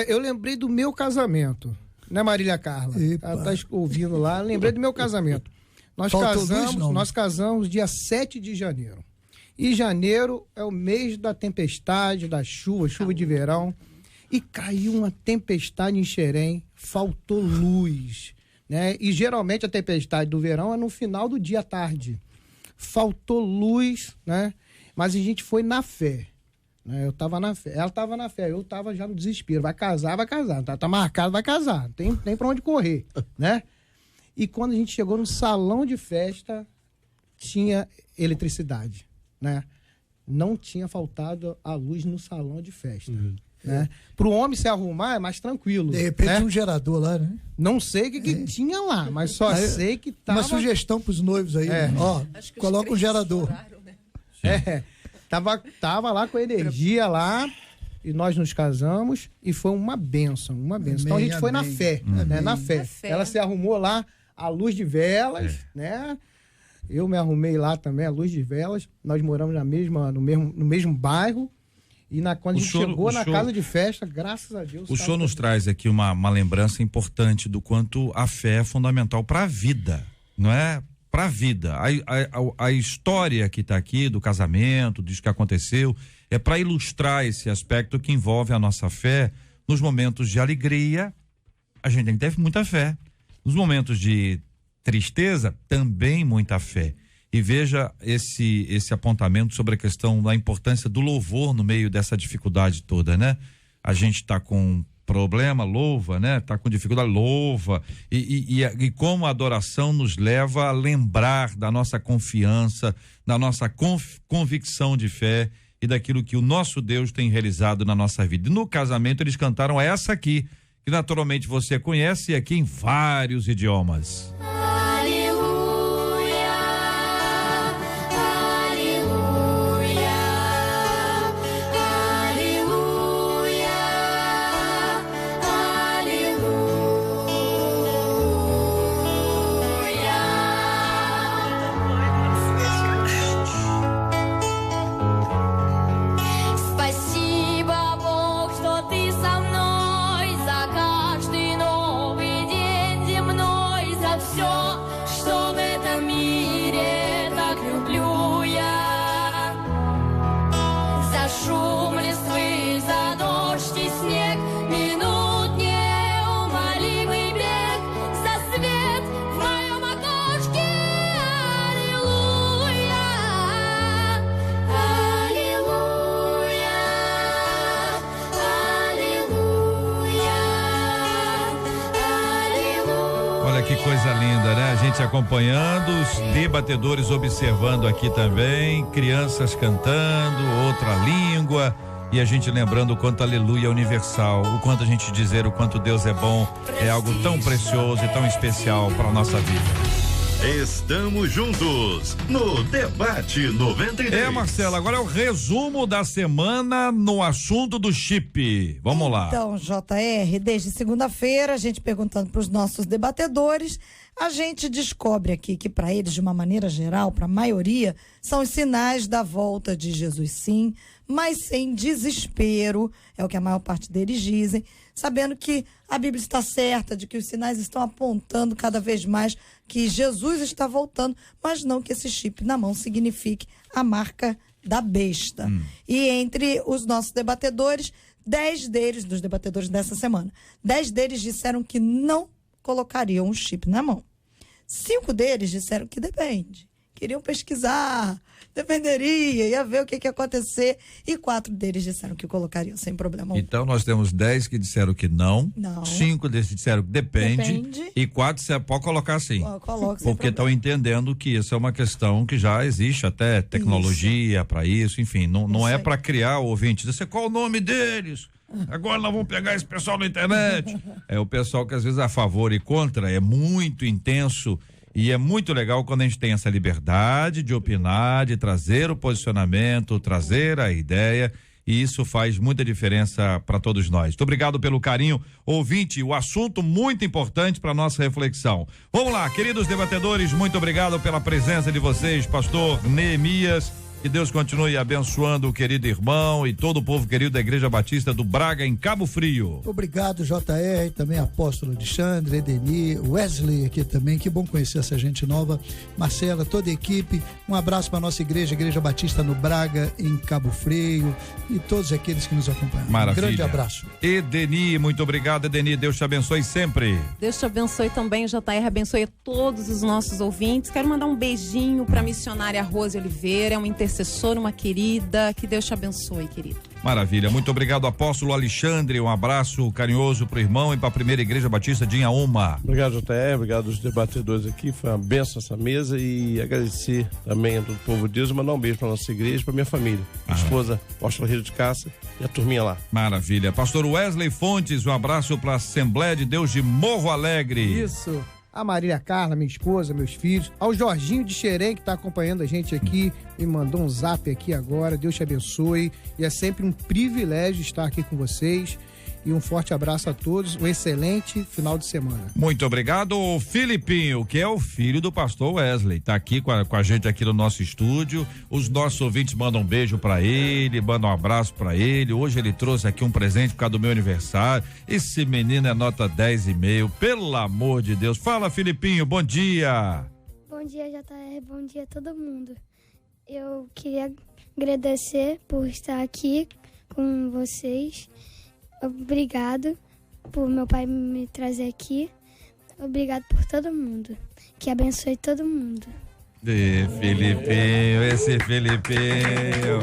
Eu lembrei do meu casamento. né, Marília Carla? Epa. Ela tá ouvindo lá. Lembrei do meu casamento. Nós casamos dia 7 de janeiro. E janeiro é o mês da tempestade, da chuva de verão. E caiu uma tempestade em Xerém, faltou luz, né? E geralmente a tempestade do verão é no final do dia à tarde. Faltou luz, né? Mas a gente foi na fé. Né? Eu tava na fé, ela tava na fé, eu tava já no desespero. Vai casar. Tá marcado, vai casar. Tem pra onde correr, né? E quando a gente chegou no salão de festa, tinha eletricidade, né? Não tinha faltado a luz no salão de festa. Né? Pro homem se arrumar é mais tranquilo. De repente né? um gerador lá, né? Não sei o que tinha lá, mas só sei que tava... Uma sugestão pros noivos aí, ó, coloca um gerador. Tava lá com energia lá, e nós nos casamos, e foi uma bênção, Então a gente foi na fé, né? Na fé. Ela se arrumou lá, a luz de velas, né? Eu me arrumei lá também, a luz de velas. Nós moramos no mesmo bairro. E quando a gente chegou na casa de festa, graças a Deus... O senhor nos traz aqui uma lembrança importante do quanto a fé é fundamental para a vida, não é? Para a vida. A história que está aqui do casamento, disso que aconteceu, é para ilustrar esse aspecto que envolve a nossa fé. Nos momentos de alegria, a gente tem que ter muita fé. Nos momentos de tristeza, também muita fé. E veja esse apontamento sobre a questão da importância do louvor no meio dessa dificuldade toda, né? A gente está com problema, louva, né? Tá com dificuldade, louva. E como a adoração nos leva a lembrar da nossa confiança, da nossa convicção de fé e daquilo que o nosso Deus tem realizado na nossa vida. E no casamento eles cantaram essa aqui, que naturalmente você conhece, aqui em vários idiomas. Que coisa linda, né? A gente acompanhando, os debatedores observando aqui também, crianças cantando, outra língua, e a gente lembrando o quanto aleluia é universal, o quanto a gente dizer o quanto Deus é bom, é algo tão precioso e tão especial para a nossa vida. Estamos juntos no Debate 93. Marcela, agora é o resumo da semana no assunto do chip. Vamos lá. Então, JR, desde segunda-feira, a gente perguntando para os nossos debatedores, a gente descobre aqui que para eles, de uma maneira geral, para a maioria, são os sinais da volta de Jesus, sim, mas sem desespero, é o que a maior parte deles dizem, sabendo que a Bíblia está certa, de que os sinais estão apontando cada vez mais que Jesus está voltando, mas não que esse chip na mão signifique a marca da besta. E entre os nossos debatedores, 10 deles, dos debatedores dessa semana, 10 deles disseram que não colocariam um chip na mão. 5 deles disseram que depende. Queriam pesquisar, dependeria, ia ver o que ia acontecer. E 4 deles disseram que colocariam sem problema. Então nós temos 10 que disseram que não. 5 deles disseram que depende. E 4 você pode colocar sim. Porque estão entendendo que isso é uma questão que já existe até tecnologia para isso, enfim, não é para criar o ouvinte. Dizer qual o nome deles? Agora nós vamos pegar esse pessoal na internet. É o pessoal que às vezes é a favor e contra, é muito intenso. E é muito legal quando a gente tem essa liberdade de opinar, de trazer o posicionamento, trazer a ideia, e isso faz muita diferença para todos nós. Muito obrigado pelo carinho, ouvinte, o assunto muito importante para nossa reflexão. Vamos lá, queridos debatedores, muito obrigado pela presença de vocês, pastor Neemias Que Deus continue abençoando o querido irmão e todo o povo querido da Igreja Batista do Braga, em Cabo Frio. Obrigado, JR, também apóstolo Alexandre, Edeni, Wesley aqui também, que bom conhecer essa gente nova, Marcela, toda a equipe, um abraço para nossa Igreja Batista no Braga, em Cabo Frio, e todos aqueles que nos acompanham. Maravilha. Um grande abraço. Edeni, muito obrigado, Edeni, Deus te abençoe sempre. Deus te abençoe também, JR, abençoe a todos os nossos ouvintes. Quero mandar um beijinho para a missionária Rose Oliveira, é uma intercessora, uma querida. Que Deus te abençoe, querido. Maravilha, muito obrigado, apóstolo Alexandre, um abraço carinhoso pro irmão e para a primeira Igreja Batista de Inhaúma. Obrigado, JR, obrigado aos debatedores aqui, foi uma bênção essa mesa, e agradecer também a todo o povo de Deus, mandar um beijo para nossa igreja, para minha família, minha esposa, apóstolo Rio de Cássia e a turminha lá. Maravilha, pastor Wesley Fontes, um abraço para a Assembleia de Deus de Morro Alegre. Isso. A Marília Carla, minha esposa, meus filhos, ao Jorginho de Xerém, que está acompanhando a gente aqui, me mandou um zap aqui agora, Deus te abençoe, e é sempre um privilégio estar aqui com vocês, e um forte abraço a todos, um excelente final de semana. Muito obrigado, Filipinho, que é o filho do pastor Wesley, tá aqui com a gente aqui no nosso estúdio, os nossos ouvintes mandam um beijo pra ele, mandam um abraço pra ele, hoje ele trouxe aqui um presente por causa do meu aniversário, esse menino é nota 10,5, pelo amor de Deus. Fala, Filipinho, bom dia. Bom dia, JR, bom dia a todo mundo. Eu queria agradecer por estar aqui com vocês. Obrigado por meu pai me trazer aqui. Obrigado por todo mundo. Que abençoe todo mundo. Filipinho, esse Filipinho.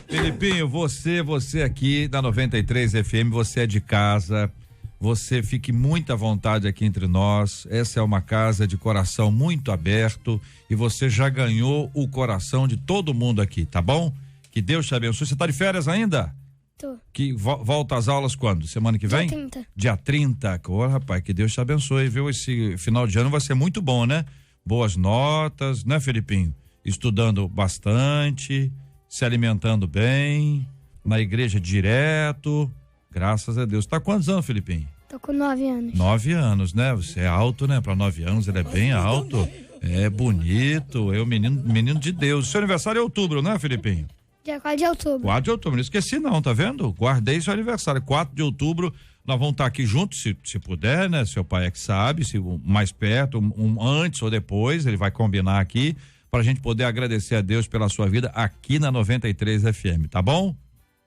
Filipinho, você aqui da 93 FM, você é de casa. Você fique muito à vontade aqui entre nós. Essa é uma casa de coração muito aberto e você já ganhou o coração de todo mundo aqui, tá bom? Que Deus te abençoe. Você tá de férias ainda? Tô. Que volta às aulas quando? Semana que vem? Dia 30. Dia 30. Ô, rapaz, que Deus te abençoe, viu? Esse final de ano vai ser muito bom, né? Boas notas, né, Felipinho? Estudando bastante, se alimentando bem, na igreja direto, graças a Deus. Tá quantos anos, Felipinho? Tô com 9 anos. 9 anos, né? Você é alto, né? Para 9 anos ele é bem alto, é bonito, é o menino de Deus. Seu aniversário é outubro, né, Felipinho? Dia 4 de outubro. 4 de outubro, não esqueci não, tá vendo? Guardei seu aniversário, 4 de outubro, nós vamos estar aqui juntos, se puder, né? Seu pai é que sabe, se mais perto, antes ou depois, ele vai combinar aqui, pra gente poder agradecer a Deus pela sua vida aqui na 93 FM, tá bom?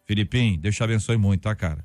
Filipinho, Deus te abençoe muito, tá, cara?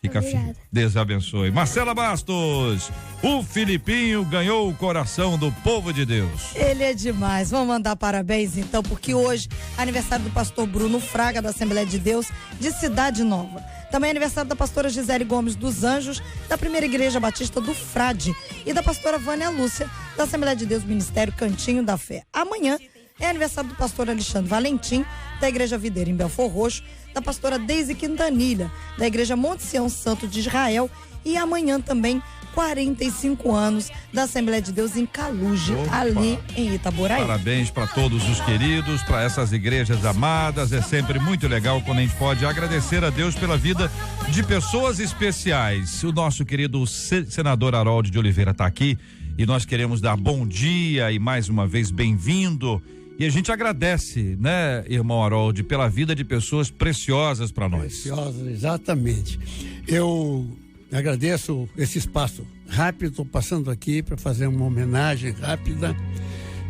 Fica firme. Deus abençoe. Marcela Bastos, o Filipinho ganhou o coração do povo de Deus. Ele é demais. Vamos mandar parabéns então, porque hoje é aniversário do pastor Bruno Fraga, da Assembleia de Deus de Cidade Nova. Também é aniversário da pastora Gisele Gomes dos Anjos, da Primeira Igreja Batista do Frade, e da pastora Vânia Lúcia, da Assembleia de Deus Ministério Cantinho da Fé. Amanhã é aniversário do pastor Alexandre Valentim, da Igreja Videira em Belfor Roxo, da pastora Deise Quintanilha, da Igreja Monte Sião Santo de Israel, e amanhã também 45 anos da Assembleia de Deus em Caluge, ali em Itaboraí. Parabéns para todos os queridos, para essas igrejas amadas. É sempre muito legal quando a gente pode agradecer a Deus pela vida de pessoas especiais. O nosso querido senador Harold de Oliveira está aqui e nós queremos dar bom dia e mais uma vez bem-vindo. E a gente agradece, né, irmão Harold, pela vida de pessoas preciosas para nós. Preciosas, exatamente. Eu agradeço esse espaço rápido, estou passando aqui para fazer uma homenagem rápida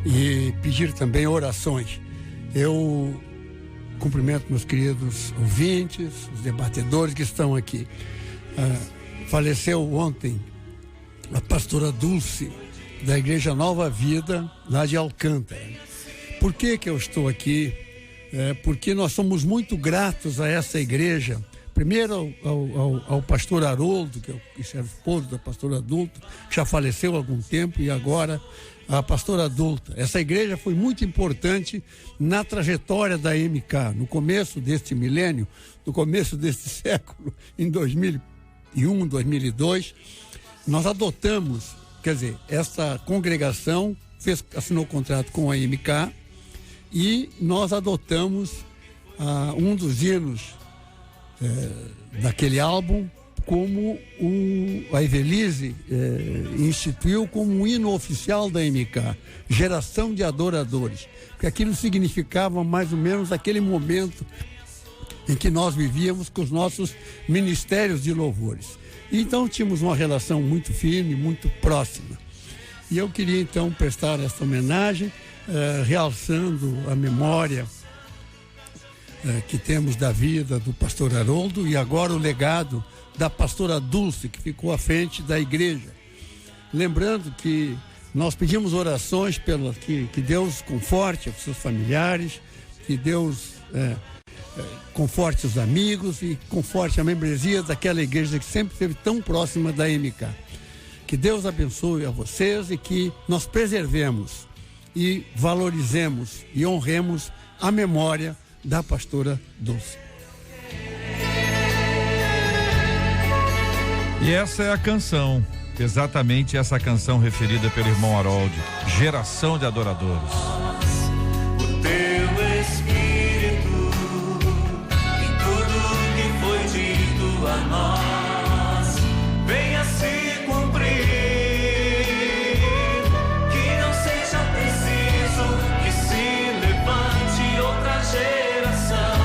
e pedir também orações. Eu cumprimento meus queridos ouvintes, os debatedores que estão aqui. Faleceu ontem a pastora Dulce, da Igreja Nova Vida, lá de Alcântara. Por que eu estou aqui? Porque nós somos muito gratos a essa igreja. Primeiro ao pastor Haroldo, que é o esposo da pastora adulta, que já faleceu há algum tempo, e agora a pastora adulta. Essa igreja foi muito importante na trajetória da MK, no começo deste milênio, no começo deste século, em 2001, 2002, nós adotamos, quer dizer, essa congregação assinou contrato com a MK, e nós adotamos um dos hinos daquele álbum, como a Evelise instituiu como um hino oficial da MK, Geração de Adoradores, porque aquilo significava mais ou menos aquele momento em que nós vivíamos com os nossos ministérios de louvores. Então tínhamos uma relação muito firme, muito próxima. E eu queria então prestar esta homenagem, realçando a memória que temos da vida do pastor Haroldo e agora o legado da pastora Dulce, que ficou à frente da igreja. Lembrando que nós pedimos orações que Deus conforte os seus familiares, que Deus conforte os amigos e conforte a membresia daquela igreja que sempre esteve tão próxima da MK. Que Deus abençoe a vocês e que nós preservemos e valorizemos e honremos a memória da pastora Dulce. E essa é a canção, exatamente essa canção referida pelo irmão Harold, Geração de Adoradores. O teu Espírito em tudo que foi dito a nós venha se cumprir, que não seja preciso que se levante outra geração,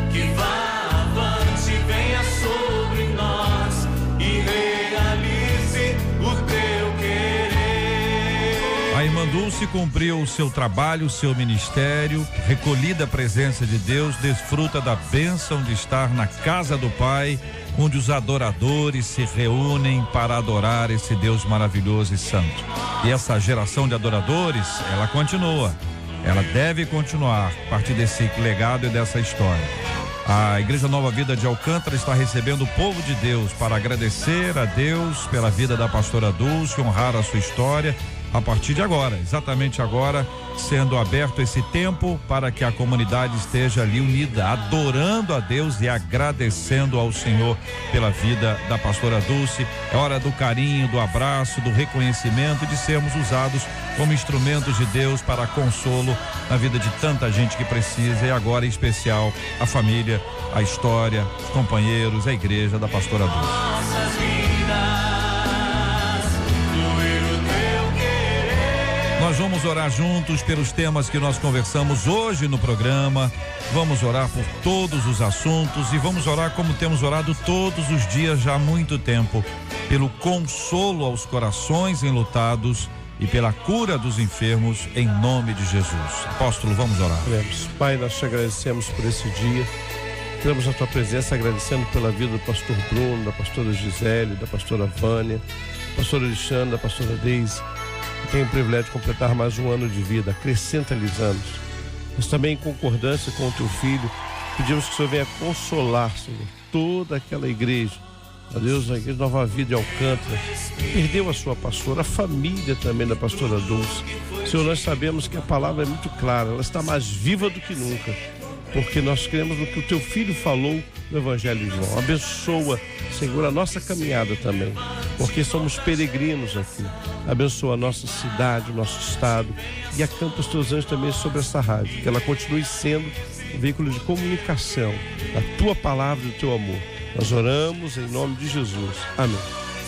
que vá avante, venha sobre nós e realize o teu querer. A irmã Dulce cumpriu o seu trabalho, o seu ministério, recolhida a presença de Deus, desfruta da bênção de estar na casa do Pai, onde os adoradores se reúnem para adorar esse Deus maravilhoso e santo. E essa geração de adoradores, ela continua, ela deve continuar a partir desse legado e dessa história. A Igreja Nova Vida de Alcântara está recebendo o povo de Deus para agradecer a Deus pela vida da pastora Dulce, honrar a sua história. A partir de agora, exatamente agora, sendo aberto esse tempo para que a comunidade esteja ali unida, adorando a Deus e agradecendo ao Senhor pela vida da pastora Dulce. É hora do carinho, do abraço, do reconhecimento, de sermos usados como instrumentos de Deus para consolo na vida de tanta gente que precisa, e agora em especial a família, a história, os companheiros, a igreja da pastora Dulce. Nós vamos orar juntos pelos temas que nós conversamos hoje no programa. Vamos orar por todos os assuntos e vamos orar como temos orado todos os dias já há muito tempo, pelo consolo aos corações enlutados e pela cura dos enfermos, em nome de Jesus. Apóstolo, vamos orar. Pai, nós te agradecemos por esse dia. Entramos na tua presença agradecendo pela vida do pastor Bruno, da pastora Gisele, da pastora Vânia, da pastora Alexandre, da pastora Deise. Tenho o privilégio de completar mais um ano de vida, acrescenta-lhes anos. Mas também em concordância com o teu filho, pedimos que o Senhor venha consolar, Senhor, toda aquela igreja. Ó Deus, a Igreja Nova Vida de Alcântara perdeu a sua pastora, a família também da pastora Dulce. Senhor, nós sabemos que a palavra é muito clara, ela está mais viva do que nunca, porque nós cremos no que o teu filho falou no Evangelho de João. Abençoa, Senhor, a nossa caminhada também, porque somos peregrinos aqui. Abençoa a nossa cidade, o nosso estado, e acampa os teus anjos também sobre essa rádio, que ela continue sendo um veículo de comunicação da tua palavra e do teu amor. Nós oramos em nome de Jesus. Amém.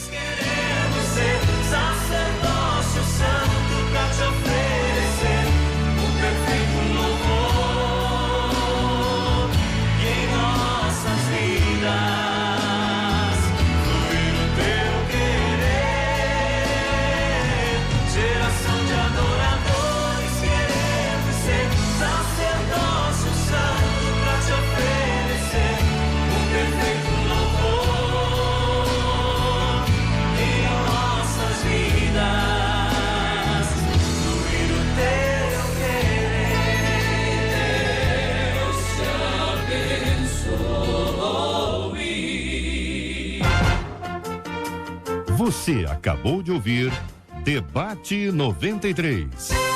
Queremos ser sacerdócio santo pra te oferecer o perfeito louvor, e em nossas vidas fluir o teu querer. Geração de adoradores, queremos ser sacerdócio santo pra te oferecer o perfeito Você acabou de ouvir Debate 93.